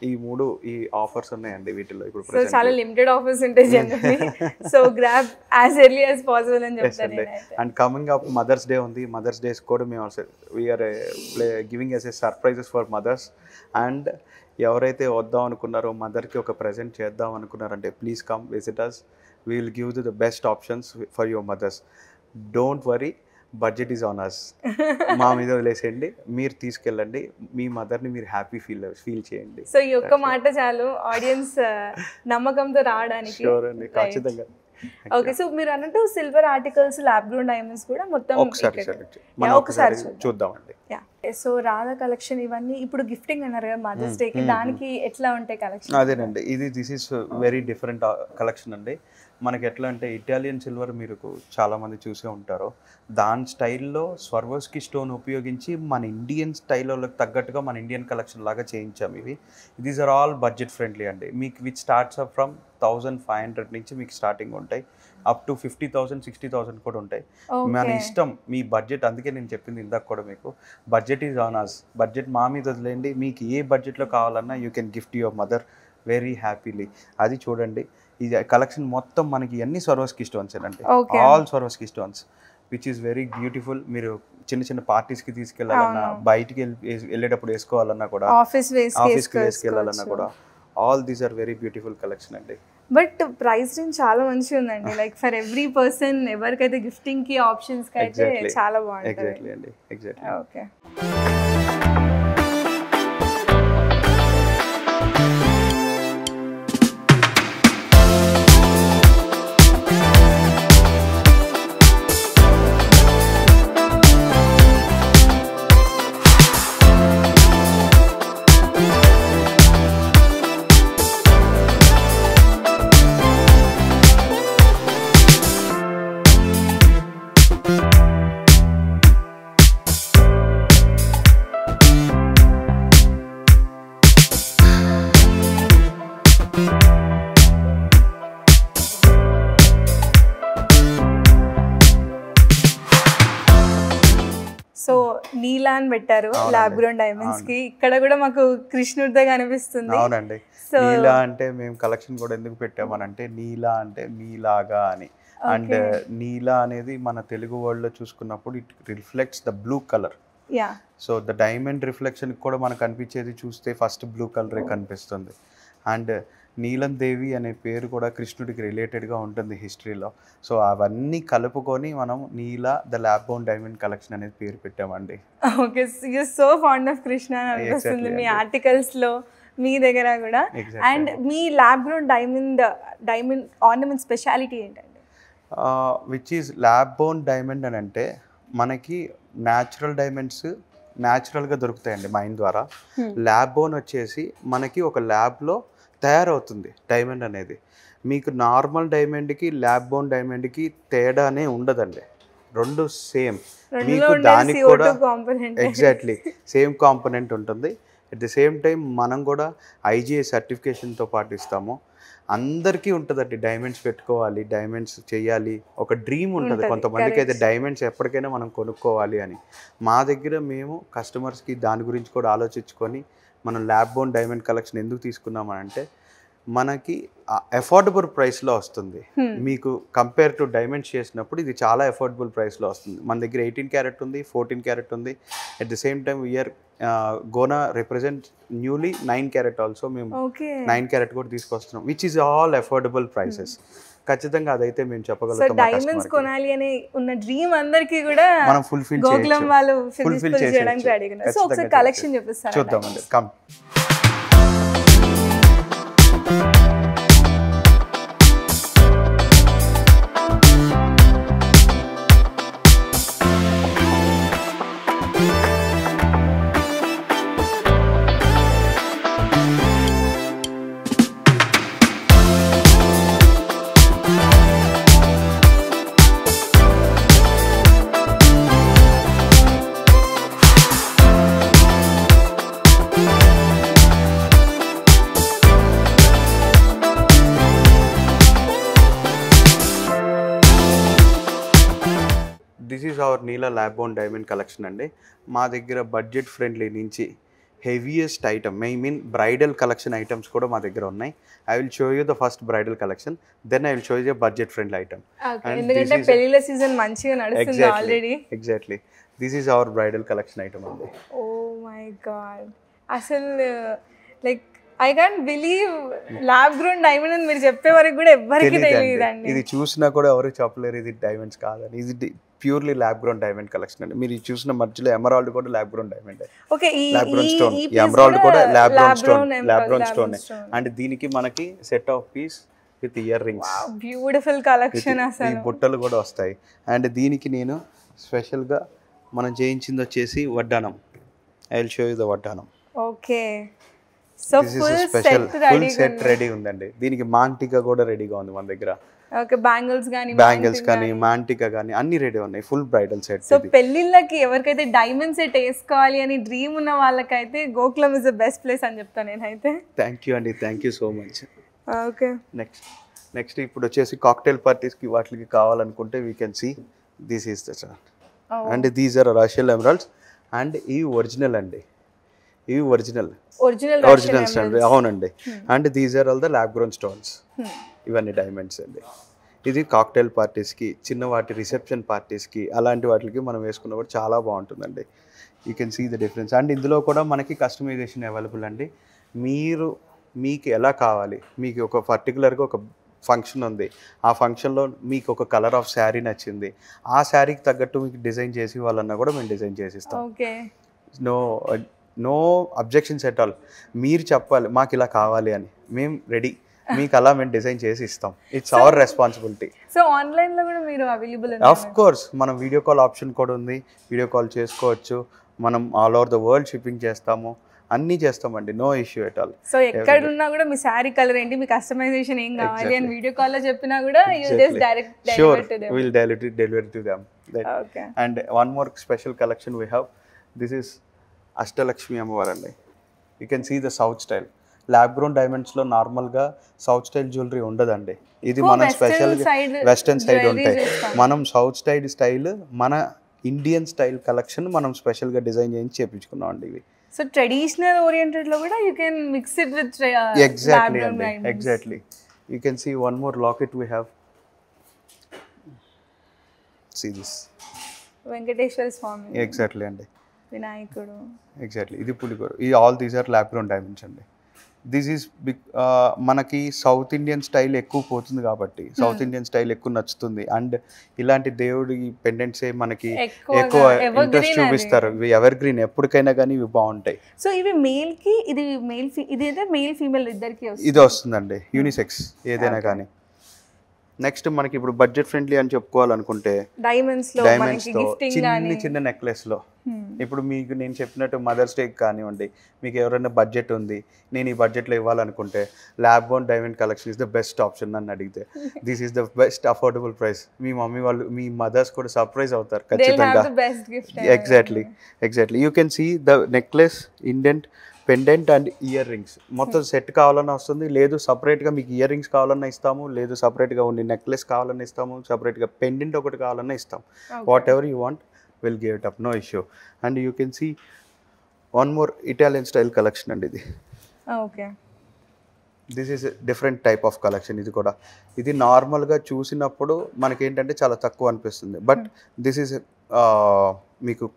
ఈ 3 ఆఫర్స్ ఉన్నాయండి వీటిలో. ఇప్పుడు సో చాలా లిమిటెడ్ ఆఫర్స్ ఉంటాయి generally. So grab as early as possible అని చెప్తాను. And coming up mother's day ఉంది. మదర్స్ డేస్ కూడా మేము we are giving as a surprises for mothers. And ఎవరైతే వద్దాం అనుకున్నారో, మదర్కి ఒక ప్రెజెంట్ చేద్దాం అనుకున్నారంటే please come visit us. We will give you the best options for your mothers. Don't worry, budget is on us. మా మీద వదిలేసేయండి, మీరు తీసుకెళ్ళండి, మీ మదర్ని మీరు హ్యాపీ ఫీల్ చేయండి. సో ఈ ఒక్క మాట చాలు ఆడియన్స్ నమ్మకంతో రావడానికి. షూర్ అండి, ఖచ్చితంగా. ఓకే. సో మీరు అన్నట్టు silver articles, lab ground diamonds కూడా మొత్తం ఒకసారి చూద్దామండి. సో రాధా కలెక్షన్ ఇవన్నీ ఇప్పుడు గిఫ్టింగ్ అన్నారు కదా మదర్స్ డేకి, దానికి ఎట్లా ఉంటాయి కలెక్షన్? అదేనండి, this is very different collection అండి. మనకి ఎట్లా అంటే ఇటాలియన్ సిల్వర్ మీరు చాలామంది చూసే ఉంటారు. దాని స్టైల్లో స్వర్వోస్కి స్టోన్ ఉపయోగించి మన ఇండియన్ స్టైల్లోకి తగ్గట్టుగా మన ఇండియన్ కలెక్షన్ లాగా చేయించాము ఇవి. These are all budget friendly అండి. మీకు విచ్ స్టార్ట్స్ అప్ ఫ్రమ్ 1,500 నుంచి మీకు స్టార్టింగ్ ఉంటాయి, అప్ టు 50,000, 60,000 కూడా ఉంటాయి. మన ఇష్టం, మీ బడ్జెట్. అందుకే నేను చెప్పింది ఇందాక కూడా మీకు, budget is on us. Budget మా మీద వదిలేండి. మీకు ఏ బడ్జెట్లో కావాలన్నా you can gift your mother very happily. అది చూడండి, ఈ కలెక్షన్ మొత్తం మనకి అన్ని స్వర్వోస్కి స్టోన్స్ అండి. All Swarovski stones which is very beautiful. మీరు చిన్న చిన్న పార్టీస్కి తీసుకెళ్ళాలన్నా, బయటికి వెళ్ళేటప్పుడు వేసుకోవాలన్నా కూడా, ఆఫీస్కి వేసుకెళ్ళాలన్నా కూడా, all these are very beautiful collection అండి. బట్ ప్రైస్ రేంజ్ చాలా మంచిగా ఉందండి. లైక్ ఫర్ ఎవ్రీ పర్సన్ ఎవరికైతే గిఫ్టింగ్ కి ఆప్షన్స్ కి అయితే చాలా బాగుంటుంది. ఎగ్జాక్ట్లీ అండి, ఎగ్జాక్ట్లీ. ఓకే. సో నీలా అని పెట్టారు ల్యాబ్ గ్రౌండ్ డైమండ్స్ కి. ఇక్కడ కూడా మాకు కృష్ణుడితో కనిపిస్తుంది. అవునండి. నీలా అంటే మేము కలెక్షన్ కూడా ఎందుకు పెట్టామనంటే నీలా అంటే మీలాగా అని. అండ్ నీలా అనేది మన తెలుగు వర్డ్ లో చూసుకున్నప్పుడు it reflects the blue colour. So the diamond reflection కూడా మనకు కనిపించేది చూస్తే ఫస్ట్ బ్లూ కలరే కనిపిస్తుంది. అండ్ నీలం దేవి అనే పేరు కూడా కృష్ణుడికి రిలేటెడ్గా ఉంటుంది హిస్టరీలో. సో అవన్నీ కలుపుకొని మనం Neela the lab bound diamond collection అనేది పేరు పెట్టామండి. Okay, you so fond of Krishna అని అనిపిస్తుంది మీ ఆర్టికల్స్ లో, మీ దగ్గర కూడా. అండ్ మీ lab ground diamond ornament speciality ఏంటండి? Which is lab bound diamond అని అంటే మనకి న్యాచురల్ డైమండ్స్ న్యాచురల్గా దొరుకుతాయండి మైన్ ద్వారా. ల్యాబ్ బోన్ వచ్చేసి మనకి ఒక ల్యాబ్లో తయారవుతుంది డైమండ్ అనేది. మీకు నార్మల్ డైమండ్కి ల్యాబ్ బోన్ డైమండ్కి తేడానే ఉండదండి, రెండు సేమ్. మీకు దానికి కూడా ఎగ్జాక్ట్లీ సేమ్ కాంపోనెంట్ ఉంటుంది. అట్ ది సేమ్ టైం మనం కూడా ఐజిఐ సర్టిఫికేషన్తో పాటు ఇస్తాము. అందరికీ ఉంటుందండి డైమండ్స్ పెట్టుకోవాలి, డైమండ్స్ చేయాలి, ఒక డ్రీమ్ ఉంటుంది కొంతమందికి అయితే డైమండ్స్ ఎప్పటికైనా మనం కొనుక్కోవాలి అని. మా దగ్గర మేము కస్టమర్స్కి దాని గురించి కూడా ఆలోచించుకొని మనం ల్యాబ్ బోన్ డైమండ్ కలెక్షన్ ఎందుకు తీసుకున్నామని అంటే మనకి అఫోర్డబుల్ ప్రైస్లో వస్తుంది. మీకు కంపేర్ టు డైమండ్స్ చేసినప్పుడు ఇది చాలా అఫోర్డబుల్ ప్రైస్లో వస్తుంది. మన దగ్గర 18 క్యారెట్ ఉంది, 14 క్యారెట్ ఉంది. At the same time we're gonna represent newly 9 carat also. మేము 9 క్యారెట్ కూడా తీసుకొస్తున్నాం, which is all affordable prices. ఖచ్చితంగా అదైతే మేము చెప్పగలుగుతాం. డైమండ్స్ కొనాలి అనే ఉన్న డ్రీమ్ అందరికీ కూడా మనం ఫుల్ఫిల్ చేయడానికి రెడీగా ఉన్నారు. సో ఒకసారి కలెక్షన్ చూపిస్తారా? చూద్దామండి, come. This is our Neela lab born diamond collection అండి. మా దగ్గర బడ్జెట్ ఫ్రెండ్లీ నుంచి heaviest item, I mean bridal collection items కూడా మా దగ్గర ఉన్నాయి. I will show you the first bridal collection, then I will show you budget friendly item. ఎందుకంటే పెళ్లిళ్ళ సీజన్ మంచిగా నడుస్తుంది already. Exactly, this is our bridal collection item అండి. ఓ మై గాడ్, అసలు like I can't believe lab ground diamond అని మీరు చెప్పే వరకు కూడా ఎవరికి తెలియదండి. ఇది చూసినా కూడా ఎవరు చెప్పలేరు ఇది డైమండ్స్ కాదని. ఇది purely lab ground diamond collection అండి. మీరు చూసిన మధ్యలో ఎమరాల్డ్ కూడా lab ground diamond. Okay, lab ground stone, emerald కూడా ల్యాబ్ గ్రౌండ్ స్టోన్. అండ్ దీనికి మనకి set of piece with ear rings, beautiful collection. అసలు ఈ బుట్టలు కూడా వస్తాయి. అండ్ దీనికి నేను స్పెషల్గా మనం చేయించింది వచ్చేసి వడ్డానం. I will show you the వడ్డానం. Okay, so full set ready ఉందండి. దీనికి మాంటికా కూడా రెడీగా ఉంది మన దగ్గర. ఓకే, బ్యాంగిల్స్ కానీ మాంటికా కానీ అన్ని రెడీ ఉన్నాయి, ఫుల్ బ్రైడల్ సెట్. సో పెళ్లిళ్ళకి ఎవరికైతే డైమండ్ సెట్ వేసుకోవాలి అని డ్రీమ్ ఉన్న వాళ్ళకైతే Gokulam is the best place అని చెప్తాను నేనైతే. థ్యాంక్ యూ అండి, thank you so much. Okay, next ఇప్పుడు వచ్చేసి కాక్టైల్ పార్టీస్కి వాటికి కావాలనుకుంటే we can see this is the chart. And these are Russian emeralds. And ఈ ఒరిజినల్ అండి, ఇవి ఒరిజినల్స్ అండి. అవునండి. And these are all the lab grown stones. ఇవన్నీ డైమండ్స్ అండి. ఇది కాక్టైల్ పార్టీస్కి, చిన్నవాటి రిసెప్షన్ పార్టీస్కి, అలాంటి వాటికి మనం వేసుకున్న కూడా చాలా బాగుంటుందండి. You can see the difference. And ఇందులో కూడా మనకి కస్టమైజేషన్ అవైలబుల్ అండి. మీరు మీకు ఎలా కావాలి, మీకు ఒక పర్టికులర్గా ఒక ఫంక్షన్ ఉంది, ఆ ఫంక్షన్లో మీకు ఒక కలర్ ఆఫ్ శారీ నచ్చింది, ఆ శారీకి తగ్గట్టు మీకు డిజైన్ చేసి ఇవ్వాలన్నా కూడా మేము డిజైన్ చేసి ఇస్తాం. Okay, no objections at all. మీరు చెప్పాలి మాకు ఇలా కావాలి అని, మేము రెడీ, మీకు అలా మేము డిజైన్ చేసి ఇస్తాం. It's our responsibility. సో ఆన్లైన్లో కూడా మీరు అవైలబుల్? ఆఫ్ కోర్స్, మనం వీడియో కాల్ ఆప్షన్ కూడా ఉంది, వీడియో కాల్ చేసుకోవచ్చు. మనం all over the world shipping చేస్తాము, అన్నీ చేస్తామండి, no issue at all. So ఎక్కడ ఉన్నా కూడా మీ శారీ కలర్ ఏంటి, మీ కస్టమైజేషన్ ఏం కావాలి అని వీడియో కాల్లో చెప్పినా కూడా sure will delivery to them. And one more special collection we have. This is Ashtalakshmi అమ్మవారు అండి. You can see the south style. Lab grown డైమండ్స్లో నార్మల్గా సౌత్ స్టైల్ జ్యువెలరీ ఉండదండి. ఇది మనం స్పెషల్ వెస్టర్న్ సైడ్ ఉంటాయి. మనం సౌత్ స్టైల్ మన ఇండియన్ స్టైల్ కలెక్షన్ మనం స్పెషల్గా డిజైన్ చేయించి చేయించుకున్నాం అండి ఇవి. సో ట్రెడిషనల్ ఓరియంటెడ్ లో కూడా you can mix it with exactly అండి, exactly. You can see one more locket we have. See this Venkateswara Swamy. Exactly అండి, వినాయకుడు. ఎగ్జాక్ట్లీ, ఇది పులిగోరు. ఈ all these are lab grown diamonds అండి. This is big. మనకి సౌత్ ఇండియన్ స్టైల్ ఎక్కువ పోతుంది కాబట్టి, సౌత్ ఇండియన్ స్టైల్ ఎక్కువ నచ్చుతుంది. అండ్ ఇలాంటి దేవుడి పెండెంట్సే మనకి ఎక్కువ ఇంట్రెస్ట్ చూపిస్తారు. ఇవి ఎవర్ గ్రీన్, ఎప్పటికైనా కానీ ఇవి బాగుంటాయి. సో ఇవి మేల్ కి, ఇది అయితే మేల్ ఫీమేల్ ఇద్దరికి ఇది వస్తుందండి, యూనిసెక్స్ ఏదైనా కానీ. నెక్స్ట్ మనకి ఇప్పుడు బడ్జెట్ ఫ్రెండ్లీ అని చెప్పుకోవాలనుకుంటే డైమండ్స్ లో చిన్న నెక్లెస్ లో, ఇప్పుడు మీకు నేను చెప్పినట్టు మదర్స్ డే కానివ్వండి, మీకు ఎవరైనా బడ్జెట్ ఉంది, నేను ఈ బడ్జెట్లో ఇవ్వాలనుకుంటే lab grown diamond collection is the best option అని అడిగితే. This is the best affordable price. మీ మమ్మీ వాళ్ళు, మీ మదర్స్ కూడా సర్ప్రైజ్ అవుతారు ఖచ్చితంగా. Exactly. You can see the necklace, indent, pendant and ear rings మొత్తం సెట్ కావాలన్నా వస్తుంది. లేదు సపరేట్గా మీకు ఇయర్ రింగ్స్ కావాలన్నా ఇస్తాము, లేదు సపరేట్గా ఉండి నెక్లెస్ కావాలన్నా ఇస్తాము, సపరేట్గా పెండెంట్ ఒకటి కావాలన్నా ఇస్తాం. Whatever you want will give it up, no issue. And you can see one more Italian style collection అండి ఇది. Okay, this is different type of collection. ఇది కూడా, ఇది నార్మల్గా చూసినప్పుడు మనకేంటంటే చాలా తక్కువ అనిపిస్తుంది, బట్ దిస్ ఈస్ మీకు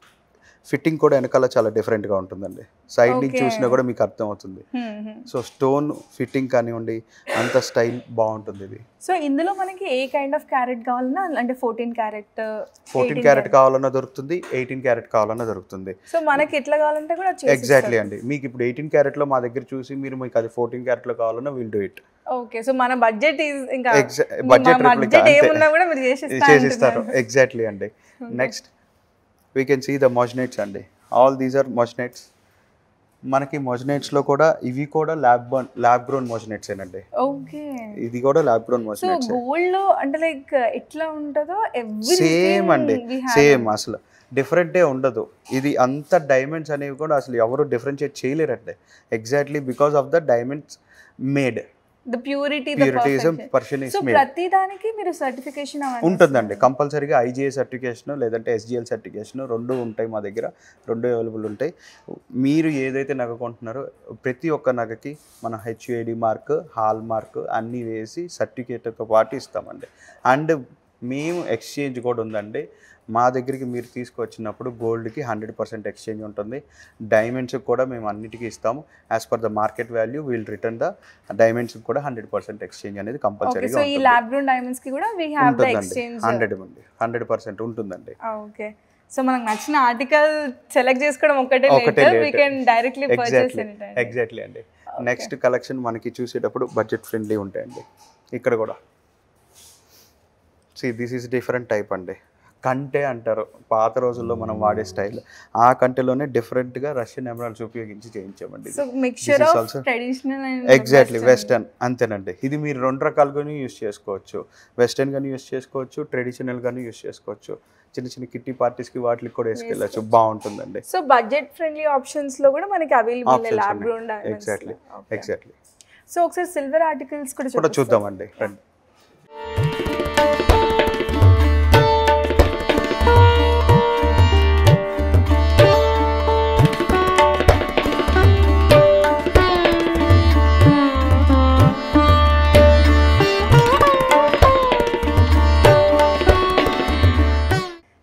ఫిట్టింగ్ కూడా వెనకాల చాలా డిఫరెంట్గా ఉంటుందండి. సైడ్ నుంచి చూసినా కూడా మీకు అర్థం అవుతుంది. సో స్టోన్ ఫిట్టింగ్ కానివ్వండి, అంత స్టైల్ బాగుంటుంది ఇది. సో ఇందులో మనకి ఏ కైండ్ ఆఫ్ క్యారెట్ కావాలన్నా, అంటే 14 క్యారెట్ కావాలన్నా దొరుకుతుంది, 18 క్యారెట్ కావాలన్నా దొరుకుతుంది. సో మనకి ఎట్లా కావాలంటే కూడా ఎగ్జాక్ట్లీ అండి. మీకు ఇప్పుడు 18 క్యారెట్లో మా దగ్గర చూసి మీరు మీకు అది 14 క్యారెట్లో కావాలన్నా will do it. Okay, so మన బడ్జెట్ ఇంకా బడ్జెట్ ఏమున్నా కూడా మీరు చేసిస్తారు. ఎగ్జాక్ట్లీ అండి. Next we can see the moissanite అండి. All these are moissanites. మనకి moissanites-లో కూడా ఇవి కూడా ల్యాబ్ గ్రోన్ moissanites ఏనండి. ఓకే, ఇది కూడా lab grown moissanites. So gold లో అంటే లైక్ ఎట్లా ఉంటదో సేమ్ అండి, సేమ్. అసలు డిఫరెంటే ఉండదు. ఇది అంత డైమండ్స్ అనేవి కూడా అసలు ఎవరు డిఫరెన్షియేట్ చేయలేరండి. Exactly because of the diamonds made. The purity, perfection is made. ప్రతి దానికి మీరు సర్టిఫికేషన్ ఉంటుందండి కంపల్సరీగా. IGI సర్టిఫికేషన్ లేదంటే SGL సర్టిఫికేషన్ రెండు ఉంటాయి మా దగ్గర, రెండు అవైలబుల్ ఉంటాయి. మీరు ఏదైతే నగ కొంటున్నారో ప్రతి ఒక్క నగకి మన HUID మార్క్, హాల్ మార్క్ అన్నీ వేసి సర్టిఫికేట్తో పాటు ఇస్తామండి. అండ్ మేము ఎక్స్చేంజ్ కూడా ఉందండి. మా దగ్గరికి మీరు తీసుకొచ్చినప్పుడు గోల్డ్కి 100% ఎక్స్చేంజ్ ఉంటుంది. డైమండ్స్కి కూడా మేము అన్నిటికీ ఇస్తాము. As per the market value will return the డైమండ్స్కి కూడా 100% ఎక్స్చేంజ్ అనేది కంపల్సరీగా ఉంటుంది. ఈ ల్యాబ్ గ్రోన్ డైమండ్స్కి కూడా వి హావ్ ద ఎక్స్చేంజ్ 100% ఉంటుందండి. ఓకే, సో మనకు నచ్చిన ఆర్టికల్ సెలెక్ట్ చేసుకోవడం ఒకటే లేదు, we can directly purchase anytime. Exactly అండి. నెక్స్ట్ కలెక్షన్ మనకి చూసేటప్పుడు బడ్జెట్ ఫ్రెండ్లీ ఉంటాయండి. ఇక్కడ కూడా దిస్ ఈస్ డిఫరెంట్ టైప్ అండి. కంటే అంటారు పాత రోజుల్లో మనం వాడే స్టైల్, ఆ కంటెలోనే డిఫరెంట్గా రష్యన్ ఎమరాల్డ్స్ ఉపయోగించి చేయించామండి. ఎగ్జాక్ట్లీ వెస్టర్న్ అంతేనండి. ఇది మీరు రెండు రకాలుగానే యూస్ చేసుకోవచ్చు. వెస్టర్న్ గానీ యూస్ చేసుకోవచ్చు, ట్రెడిషనల్ గానీ యూస్ చేసుకోవచ్చు. చిన్న చిన్న కిట్టి పార్టీస్కి వాటికి కూడా వేసుకెళ్ళచ్చు, బాగుంటుందండి. సో బడ్జెట్ ఫ్రెండ్లీ ఆప్షన్స్ లో కూడా మనకి available lab grown diamonds. Exactly. So ఒకసారి సిల్వర్ ఆర్టికల్స్ కూడా చూద్దామండి. రండి.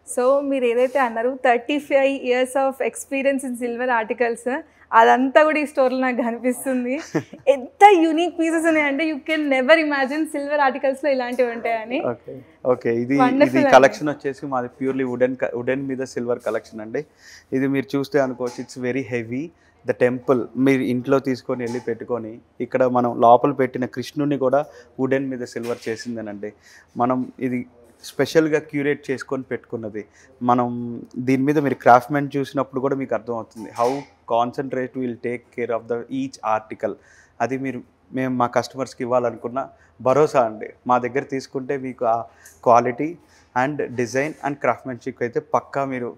సో మీరు ఏదైతే అన్నారు 35 years of experience in silver articles, అదంతా కూడా ఈ స్టోర్లో నాకు కనిపిస్తుంది. ఎంత యూనిక్ పీసెస్ ఉన్నాయంటే you can never imagine silver ఆర్టికల్స్లో ఇలాంటివి ఉంటాయని. ఓకే ఇది కలెక్షన్ వచ్చేసి మాది ప్యూర్లీ వుడెన్ మీద సిల్వర్ కలెక్షన్ అండి. ఇది మీరు చూస్తే అనుకోవచ్చు it's very heavy. The temple మీరు ఇంట్లో తీసుకొని వెళ్ళి పెట్టుకొని ఇక్కడ మనం లోపల పెట్టిన కృష్ణుని కూడా వుడెన్ మీద సిల్వర్ చేసిందేనండి. మనం ఇది స్పెషల్గా క్యూరేట్ చేసుకొని పెట్టుకున్నది. మనం దీని మీద మీరు క్రాఫ్ట్మెన్ చూసినప్పుడు కూడా మీకు అర్థమవుతుంది how concentrate will take care of the each article. అది మేము మా కస్టమర్స్కి ఇవ్వాలనుకున్న భరోసా అండి. మా దగ్గర తీసుకుంటే మీకు ఆ quality and design and craftsmanship అయితే పక్కా మీరు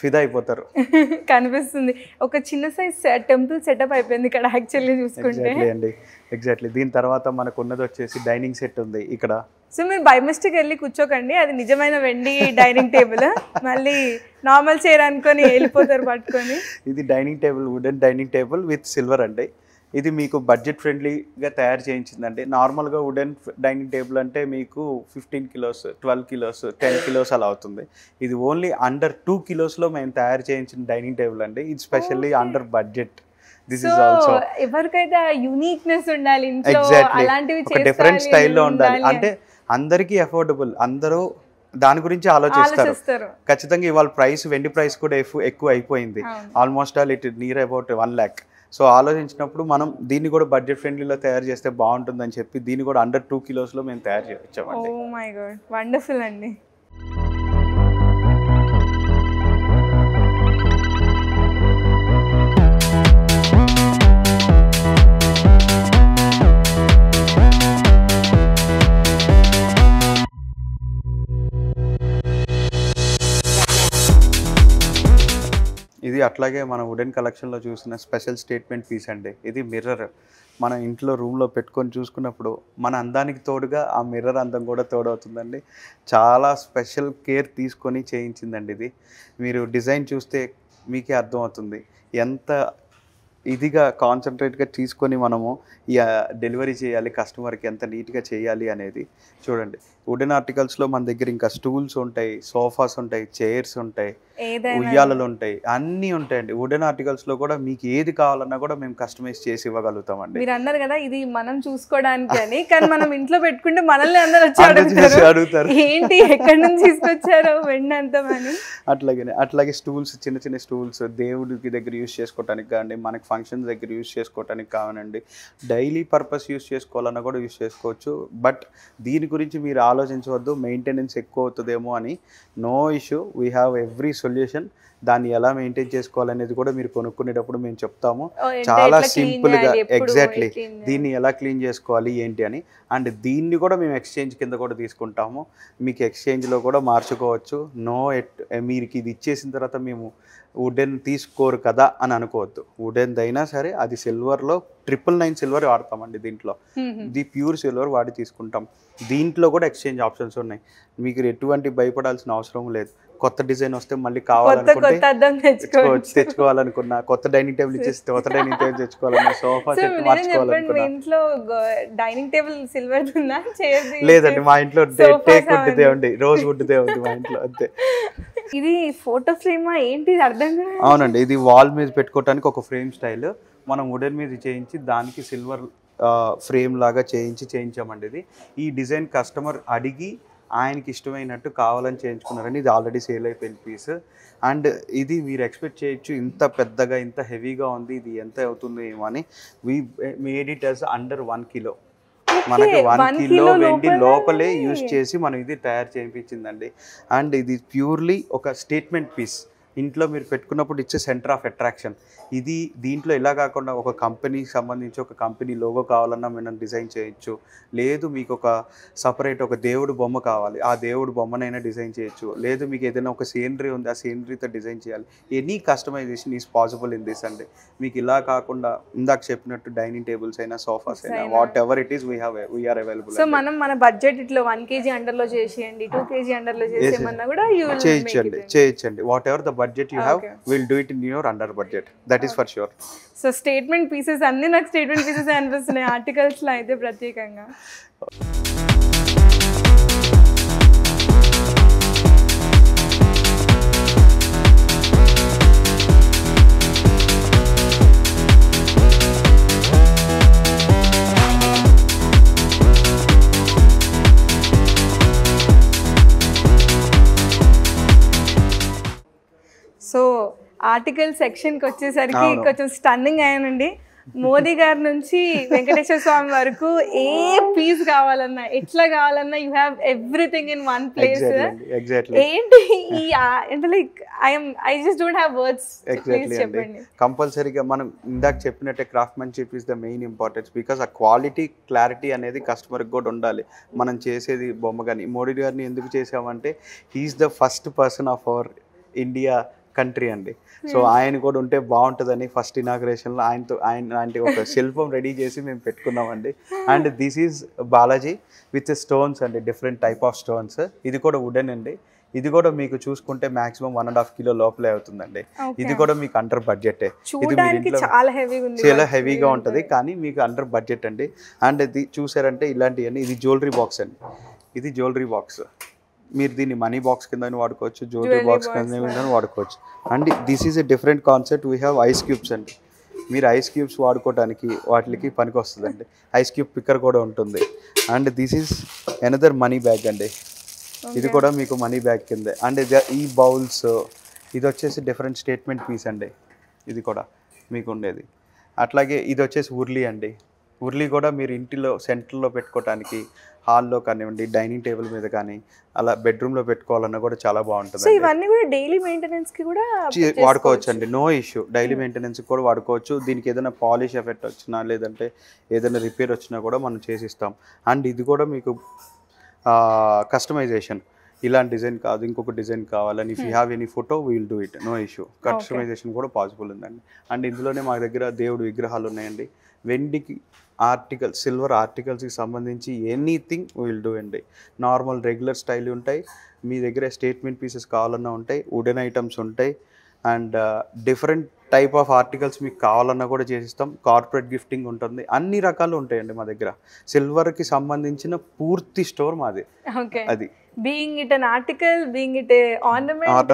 ఫిదా అయిపోతారు. కనిపిస్తుంది ఒక చిన్న సైజ్ టెంపుల్ సెటప్ అయిపోయింది ఇక్కడ యాక్చువల్లీ చూసుకుంటే. ఎగ్జాక్ట్లీ దీని తర్వాత మనకు ఉన్నది వచ్చేసి డైనింగ్ సెట్ ఉంది ఇక్కడ. సో మీరు బై మిస్టేక్ వెళ్ళి కూర్చోకండి, అది నిజమైన వెండి డైనింగ్ టేబుల్, మళ్ళీ నార్మల్ చైర్ అనుకొని వెళ్ళిపోతారు పట్టుకొని. ఇది dining table, wooden dining table with silver అండి. ఇది మీకు బడ్జెట్ ఫ్రెండ్లీగా తయారు చేయించిందండి. నార్మల్గా వుడెన్ డైనింగ్ టేబుల్ అంటే మీకు 15 kilos 12 kilos 10 kilos అలా అవుతుంది. ఇది ఓన్లీ అండర్ 2 kilosలో మేము తయారు చేయించిన డైనింగ్ టేబుల్ అండి. ఇది specially under budget. This is also ఎవరికైతే యూనిక్నెస్ ఉండాలి ఇంట్లో, అలాంటివి డిఫరెంట్ స్టైల్లో ఉండాలి అంటే అందరికీ అఫోర్డబుల్, అందరూ దాని గురించి ఆలోచిస్తారు. ఖచ్చితంగా ఇవాళ వెండి ప్రైస్ కూడా ఎక్కువ అయిపోయింది. Almost all it near about 1 lakh. So ఆలోచించినప్పుడు మనం దీన్ని కూడా బడ్జెట్ ఫ్రెండ్లీలో తయారు చేస్తే బాగుంటుందని చెప్పి దీన్ని కూడా అండర్ 2 kilosలో మేము తయారు చేయొచ్చామండి. ఓ మై గాడ్, వండర్ఫుల్ అండి. ఇది అట్లాగే మన వుడెన్ కలెక్షన్లో చూసిన స్పెషల్ స్టేట్మెంట్ పీస్ అండి. ఇది మిర్రర్. మన ఇంట్లో రూమ్లో పెట్టుకొని చూసుకున్నప్పుడు మన అందానికి తోడుగా ఆ మిర్రర్ అందం కూడా తోడవుతుందండి. చాలా స్పెషల్ కేర్ తీసుకొని చేయించిందండి. ఇది మీరు డిజైన్ చూస్తే మీకే అర్థమవుతుంది ఎంత ఇదిగా కాన్సన్ట్రేట్గా తీసుకొని మనము డెలివరీ చేయాలి కస్టమర్కి, ఎంత నీట్గా చేయాలి అనేది. చూడండి వుడెన్ ఆర్టికల్స్లో మన దగ్గర ఇంకా స్టూల్స్ ఉంటాయి, సోఫాస్ ఉంటాయి, చైర్స్ ఉంటాయి, ఉయ్యాలలు ఉంటాయి, అన్నీ ఉంటాయండి. వుడెన్ ఆర్టికల్స్లో కూడా మీకు ఏది కావాలన్నా కూడా మేము కస్టమైజ్ చేసి ఇవ్వగలుగుతామండి. మీరు అన్నారు కదా ఇది మనం చూసుకోవడానికి అని, కానీ మనం ఇంట్లో పెట్టుకుంటే మనల్ని అందరూ వచ్చి అడుగుతారు ఏంటి ఎక్కడి నుంచి తీసుకొచ్చారో వెండి అంతమని. అట్లాగే స్టూల్స్, చిన్న చిన్న స్టూల్స్ దేవుడికి దగ్గర యూజ్ చేసుకోవడానికి కావండి, మనకి ఫంక్షన్స్ దగ్గర యూజ్ చేసుకోవడానికి కావనండి, డైలీ పర్పస్ యూజ్ చేసుకోవాలన్నా కూడా యూజ్ చేసుకోవచ్చు. బట్ దీని గురించి మీరు ఆలోచించవద్దు మెయింటెనెన్స్ ఎక్కువ అవుతుందేమో అని. No issue, we have every solution. దాన్ని ఎలా మెయింటైన్ చేసుకోవాలనేది కూడా మీరు కొనుక్కునేటప్పుడు మేము చెప్తాము. చాలా సింపుల్గా ఎగ్జాక్ట్లీ దీన్ని ఎలా క్లీన్ చేసుకోవాలి ఏంటి అని. అండ్ దీన్ని కూడా మేము ఎక్స్చేంజ్ కింద కూడా తీసుకుంటాము. మీకు ఎక్స్చేంజ్లో కూడా మార్చుకోవచ్చు. మీరు ఇది ఇచ్చేసిన తర్వాత మేము వుడెన్ తీసుకోరు కదా అని అనుకోవద్దు. వుడెన్ అయినా సరే అది సిల్వర్లో 999 సిల్వర్ వాడతామండి. దీంట్లో ఇది ప్యూర్ సిల్వర్ వాడి తీసుకుంటాం. దీంట్లో కూడా ఎక్స్చేంజ్ ఆప్షన్స్ ఉన్నాయి. మీకు ఎటువంటి భయపడాల్సిన అవసరం లేదు. కొత్త డిజైన్ వస్తే మళ్ళీ కావాలనుకుంటే తెచ్చుకోవాలనుకున్నా, కొత్త డైనింగ్ టేబుల్ ఇచ్చేసి కొత్త డైనింగ్ టేబుల్ తెచ్చుకోవాలన్నా, సోఫా సెట్ మార్చుకోవాలనుకున్నా. ఇంట్లో డైనింగ్ టేబుల్ సిల్వర్ ఉందా? లేదండి, మా ఇంట్లో టేక్ వుడ్దే ఉంది, రోజ్ వుడ్దే ఉంది మా ఇంట్లో, అంతే. ఇది ఫోటో ఫ్రేమా ఏంటి అర్థం కాదు. అవునండి, ఇది వాల్ మీద పెట్టుకోవడానికి ఒక ఫ్రేమ్ స్టైల్ మనం వుడెన్ మీద చేయించి దానికి సిల్వర్ ఫ్రేమ్ లాగా చేయించామండి. ఇది ఈ డిజైన్ కస్టమర్ అడిగి ఆయనకి ఇష్టమైనట్టు కావాలని చేయించుకున్నారని. ఇది ఆల్రెడీ సేల్ అయిపోయిన పీస్. అండ్ ఇది మీరు ఎక్స్పెక్ట్ చేయొచ్చు ఇంత పెద్దగా ఇంత హెవీగా ఉంది, ఇది ఎంత అవుతుంది ఏమో అని. We made it as under 1 kilo. మనకి 1 kilo వెండి లోపలే యూజ్ చేసి మనం ఇది తయారు చేయించిందండి. అండ్ ఇది ప్యూర్లీ ఒక స్టేట్మెంట్ పీస్. ఇంట్లో మీరు పెట్టుకున్నప్పుడు ఇచ్చే సెంటర్ ఆఫ్ అట్రాక్షన్ ఇది. దీంట్లో ఇలా కాకుండా ఒక కంపెనీకి సంబంధించి ఒక కంపెనీ లోగో కావాలన్నా మనం డిజైన్ చేయొచ్చు. లేదు మీకు ఒక సపరేట్ ఒక దేవుడు బొమ్మ కావాలి, ఆ దేవుడు బొమ్మనైనా డిజైన్ చేయొచ్చు. లేదు మీకు ఏదైనా ఒక సీనరీ ఉంది, ఆ సీనరీతో డిజైన్ చేయాలి. Any customization is possible in this అండి. మీకు ఇలా కాకుండా ఇందాక చెప్పినట్టు డైనింగ్ టేబుల్స్ అయినా, సోఫాస్ అయినా, whatever it is we are available. So మనం మన బడ్జెట్ ఇట్లా 1 kg అండర్లో చేసేయండి, 2 kg అండర్లో చేసేయమన్నా కూడా చేయొచ్చండి. What ever the budget you have, we'll do it in your under budget, that is for sure. So statement pieces అన్ని నాకు statement pieces అనిపిస్తున్నాయి ఆర్టికల్స్ లో అయితే ప్రత్యేకంగా. ఆర్టికల్ సెక్షన్కి వచ్చేసరికి కొంచెం స్టన్నింగ్ అయ్యానండి. మోదీ గారి నుంచి వెంకటేశ్వర స్వామి వరకు ఏ పీస్ కావాలన్నా ఎట్లా కావాలన్నా you have everything in one place. ఏంటి అంటే like I just don't have words. చెప్పండి. కంపల్సరీగా మనం ఇందాక చెప్పినట్టే craftsmanship is the main importance. Because ఆ క్వాలిటీ క్లారిటీ అనేది కస్టమర్కి కూడా ఉండాలి. మనం చేసేది బొమ్మ కానీ మోడీ గారిని ఎందుకు చేసామంటే he is the first person of our India country అండి. సో ఆయన కూడా ఉంటే బాగుంటుందని ఫస్ట్ ఇనాగ్రేషన్లో ఆయన ఒక శిల్పం రెడీ చేసి మేము పెట్టుకున్నామండి. And this is Balaji with stones అండి, డిఫరెంట్ టైప్ ఆఫ్ స్టోన్స్. ఇది కూడా వుడెన్ అండి. ఇది కూడా మీకు చూసుకుంటే మాక్సిమం 1.5 కిలో లోపలే అవుతుందండి. ఇది కూడా మీకు అండర్ బడ్జెటే. ఇది చాలా హెవీగా ఉంటుంది కానీ మీకు అండర్ బడ్జెట్ అండి. అండ్ ఇది చూసారంటే ఇలాంటివన్నీ ఇది జ్యువెలరీ బాక్స్ అండి. ఇది జ్యువెలరీ బాక్స్. మీరు దీన్ని మనీ బాక్స్ కింద వాడుకోవచ్చు, జ్యువెలరీ బాక్స్ కింద వాడుకోవచ్చు. And this is a different concept. We have eyes cubes అండి. మీరు ఐస్ క్యూబ్స్ వాడుకోవడానికి వాటికి పనికి వస్తుందండి. ఐస్ క్యూబ్ పిక్కర్ కూడా ఉంటుంది. And this is another money bag అండి. ఇది కూడా మీకు మనీ బ్యాగ్ కిందే. అండ్ ఈ బౌల్స్ ఇది వచ్చేసి డిఫరెంట్ స్టేట్మెంట్ పీస్ అండి. ఇది కూడా మీకు ఉండేది. అట్లాగే ఇది వచ్చేసి ఉర్లీ అండి. ఉర్లీ కూడా మీరు ఇంటిలో సెంటర్లో పెట్టుకోవడానికి, హాల్లో కానివ్వండి, డైనింగ్ టేబుల్ మీద కానీ అలా బెడ్రూమ్లో పెట్టుకోవాలన్నా కూడా ఏదైనా బాగుంటుంది. ఇవన్నీ కూడా డైలీ మెయింటెనెన్స్కి కూడా వాడుకోవచ్చు అండి. No issue. డైలీ మెయింటెనెన్స్కి కూడా వాడుకోవచ్చు. దీనికి ఏదైనా పాలిష్ ఎఫెక్ట్ వచ్చినా లేదంటే ఏదైనా రిపేర్ వచ్చినా కూడా మనం చేసిస్తాం. అండ్ ఇది కూడా మీకు కస్టమైజేషన్, ఇలాంటి డిజైన్ కాదు ఇంకొక డిజైన్ కావాలని if you have any photo we will do it, no issue. Customization కూడా పాసిబుల్ ఉందండి. అండ్ ఇందులోనే మా దగ్గర దేవుడు విగ్రహాలు ఉన్నాయండి. వెండికి ఆర్టికల్స్, సిల్వర్ ఆర్టికల్స్కి సంబంధించి ఎనీథింగ్ విల్ డూ అండి. నార్మల్ రెగ్యులర్ స్టైల్ ఉంటాయి, మీ దగ్గర స్టేట్మెంట్ పీసెస్ కావాలన్నా ఉంటాయి, వుడెన్ ఐటమ్స్ ఉంటాయి. And different type of articles మీకు కావాలన్నా కూడా చేసిస్తాం. కార్పొరేట్ గిఫ్టింగ్ ఉంటుంది, అన్ని రకాలు ఉంటాయండి మా దగ్గర. సిల్వర్కి సంబంధించిన పూర్తి స్టోర్ మాది. అది being it an article, being it ornament,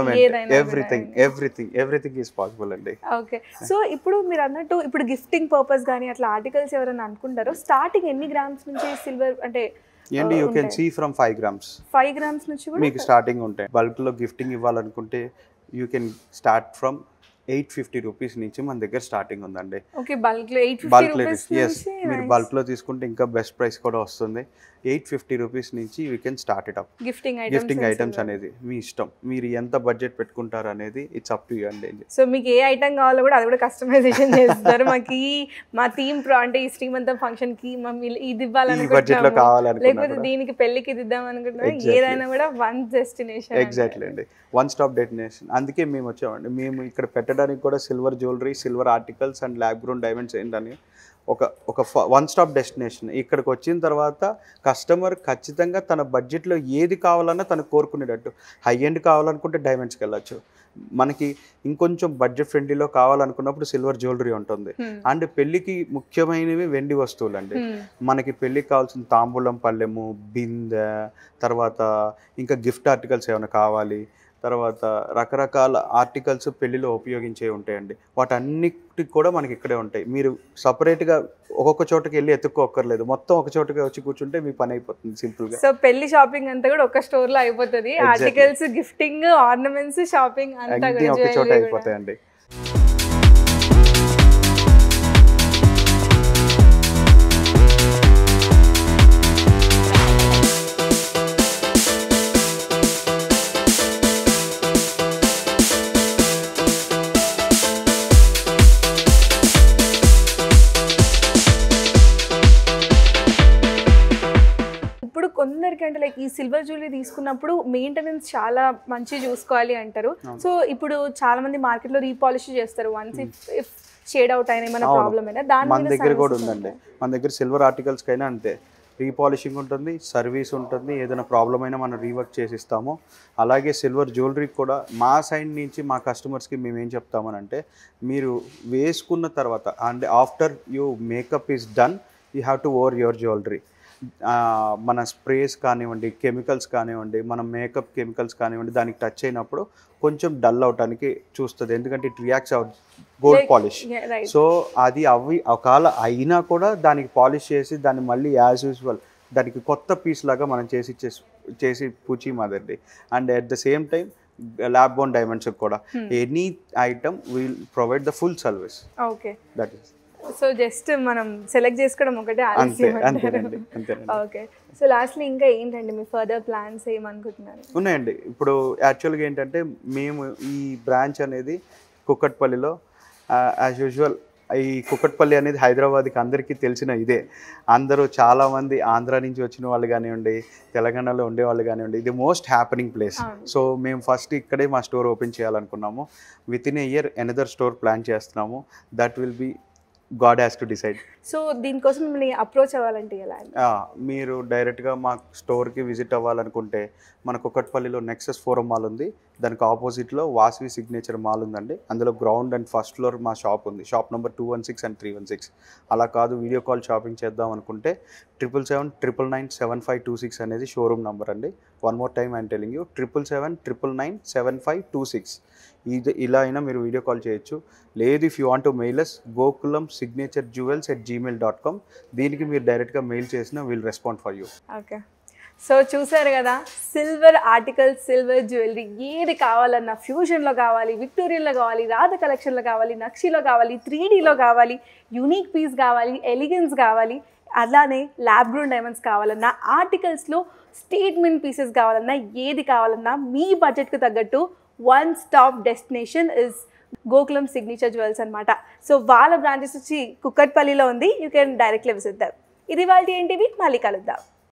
everything is possible అండి. ఓకే. సో ఇప్పుడు మీరు అన్నట్టు ఇప్పుడు గిఫ్టింగ్ పర్పస్ కానీ అట్లా ఆర్టికల్స్ ఎవరైనా అనుకుంటారో స్టార్టింగ్ ఎన్ని గ్రామ్స్ నుంచి సిల్వర్ అంటే ఏంటి you can see from 5 grams. 5 grams నుంచి కూడా మీకు స్టార్టింగ్ ఉంటాయి. బల్క్లో గిఫ్టింగ్ ఇవ్వాలనుకుంటే you can start from 850 rupees నుంచి మన దగ్గర స్టార్టింగ్ ఉందండి. ఓకే. బల్క్లో 850 రూపీస్. yes, మీరు బల్క్లో తీసుకుంటే ఇంకా బెస్ట్ ప్రైస్ కూడా వస్తుంది. 850 రూపీస్ నుంచి you can start it up. Gifting items అనేది మీ ఇష్టం, మీరు ఎంత బడ్జెట్ పెట్టుకుంటారు అనేది ఇట్స్ అప్ టు యూ అండి. సో మీకు ఏ ఐటమ్ కావాలో కూడా అది కూడా కస్టమైజేషన్ చేస్తారు. మాకు మా థీమ్ అంటే ఈ శ్రీమంతం ఫంక్షన్కి ఇది ఇవ్వాలనుకుంటున్నాము, లేకపోతే దీనికి పెళ్లికి ఇది ఇద్దాం అనుకుంటున్నాం, ఏదైనా కూడా వన్ డెస్టినేషన్. ఎగ్జాక్ట్లీ అండి, వన్ స్టాప్ డెస్టినేషన్. అందుకే మేము వచ్చామండి. మేము ఇక్కడ పెట్టడానికి కూడా silver jewellery, silver articles and lab grown diamonds ఏంటని ఒక వన్ స్టాప్ డెస్టినేషన్. ఇక్కడికి వచ్చిన తర్వాత కస్టమర్ ఖచ్చితంగా తన బడ్జెట్లో ఏది కావాలన్నా తను కోరుకునేటట్టు. హై ఎండ్ కావాలనుకుంటే డైమండ్స్కి వెళ్ళచ్చు, మనకి ఇంకొంచెం బడ్జెట్ ఫ్రెండ్లీలో కావాలనుకున్నప్పుడు సిల్వర్ జ్యువెలరీ ఉంటుంది. అండ్ పెళ్ళికి ముఖ్యమైనవి వెండి వస్తువులు అండి. మనకి పెళ్ళికి కావాల్సిన తాంబూలం పళ్ళెము, బిందె, తర్వాత ఇంకా గిఫ్ట్ ఆర్టికల్స్ ఏమైనా కావాలి, తర్వాత రకరకాల ఆర్టికల్స్ పెళ్లిలో ఉపయోగించే ఉంటాయండి. వాటన్నిటికి కూడా మనకి ఇక్కడే ఉంటాయి. మీరు సపరేట్గా ఒక్కొక్క చోటకి వెళ్ళి ఎత్తుక్కోక్కర్లేదు, మొత్తం ఒక చోటకి వచ్చి కూర్చుంటే మీ పని అయిపోతుంది సింపుల్గా. సో పెళ్లి షాపింగ్ అంతా కూడా ఒక స్టోర్ లో అయిపోతుంది. ఆర్టికల్స్, గిఫ్టింగ్, ఆర్నమెంట్స్, షాపింగ్ అంతా ఒక చోట అయిపోతాయండి. కొందరికి అంటే లైక్ ఈ సిల్వర్ జ్యువెలరీ తీసుకున్నప్పుడు మెయింటెనెన్స్ చాలా మంచిగా చూసుకోవాలి అంటారు. సో ఇప్పుడు చాలా మంది మార్కెట్ లో రీపాలిష్ చేస్తారు. వన్స్ ఇఫ్ షేడ్ అవుట్ అయినా ఏమైనా ప్రాబ్లం అయినా దాని మన దగ్గర కూడా ఉందండి. మన దగ్గర సిల్వర్ ఆర్టికల్స్ కైనా అంతే, రీపాలిషింగ్ ఉంటుంది, సర్వీస్ ఉంటుంది, ఏదైనా ప్రాబ్లం అయినా మనం రీవర్క్ చేసిస్తాము. అలాగే సిల్వర్ జ్యువెలరీ కూడా మా సైడ్ నుంచి మా కస్టమర్స్కి మేము ఏం చెప్తామనంటే, మీరు వేసుకున్న తర్వాత and after you makeup is done you have to over your jewellery. మన స్ప్రేస్ కానివ్వండి, కెమికల్స్ కానివ్వండి, మన మేకప్ కెమికల్స్ కానివ్వండి, దానికి టచ్ అయినప్పుడు కొంచెం డల్ అవడానికి చూస్తుంది, ఎందుకంటే it reacts our gold polish. So అది ఒకవేళ అయినా కూడా దానికి పాలిష్ చేసి దాన్ని మళ్ళీ యాజ్ యూజువల్ దానికి కొత్త పీస్ లాగా మనం చేసి పూచి మాదండి. And at the same time lab bone diamonds కూడా any item will provide the full service. Okay, that is. So just మనం సెలెక్ట్ చేసుకోవడం ఒకటే ఆలస్యం అంటారు. ఓకే, సో లాస్ట్లీ ఇంకా ఏంటండి మీ ఫర్దర్ ప్లాన్స్ ఏమనుకుంటున్నారు? ఉన్నాయండి. ఇప్పుడు యాక్చువల్గా ఏంటంటే మేము ఈ బ్రాంచ్ అనేది కుక్కట్పల్లిలో యాజ్ యూజువల్, ఈ కుక్కట్పల్లి అనేది హైదరాబాద్కి అందరికీ తెలిసిన ఇదే. అందరూ చాలామంది ఆంధ్ర నుంచి వచ్చిన వాళ్ళు కానివ్వండి, తెలంగాణలో ఉండేవాళ్ళు కానివ్వండి, ఇది మోస్ట్ హ్యాపెనింగ్ ప్లేస్. సో మేము ఫస్ట్ ఇక్కడే మా స్టోర్ ఓపెన్ చేయాలనుకున్నాము. Within a year another store plan చేస్తున్నాము. That will be god has to decide. సో దీనికోసం మిమ్మల్ని అప్రోచ్ అవ్వాలంటే ఎలా? మీరు డైరెక్ట్గా మా స్టోర్కి విజిట్ అవ్వాలనుకుంటే మన కుక్కట్పల్లిలో నెక్సస్ ఫోరం మాల్ ఉంది. దానికి ఆపోజిట్లో వాసవి సిగ్నేచర్ మాల్ ఉందండి. అందులో గ్రౌండ్ అండ్ ఫస్ట్ ఫ్లోర్ మా షాప్ ఉంది. Shop number 216 and 316. అలా కాదు, వీడియో కాల్ షాపింగ్ చేద్దాం అనుకుంటే 777-999-7526 అనేది షోరూమ్ నెంబర్ అండి. One more time I'm telling you, 777-999-7526. ఇలా అయినా మీరు వీడియో కాల్ చేయొచ్చు. లేదు, if you want to mail us, gokulamsignaturejewels@gmail.com. దీనికి మీరు డైరెక్ట్గా మెయిల్ చేసినా will respond for you. Okay, so చూసారు కదా, సిల్వర్ ఆర్టికల్స్, సిల్వర్ జ్యువెలరీ ఏది కావాలన్నా, ఫ్యూజన్లో కావాలి, విక్టోరియన్లో కావాలి, రాధ కలెక్షన్లో కావాలి, నక్షిలో కావాలి, 3Dలో కావాలి, యూనిక్ పీస్ కావాలి, ఎలిగెన్స్ కావాలి, అలానే ల్యాబ్ గ్రోన్ డైమండ్స్ కావాలన్నా, ఆర్టికల్స్లో స్టేట్మెంట్ పీసెస్ కావాలన్నా, ఏది కావాలన్నా మీ బడ్జెట్కి తగ్గట్టు one stop destination is Gokulam signature jewels అనమాట. సో వాళ్ళ బ్రాంచెస్ వచ్చి కుక్కట్పల్లిలో ఉంది. You can directly visit them. ఇది వాళ్ళ ఏంటివి, మళ్ళీ కలుద్దాం.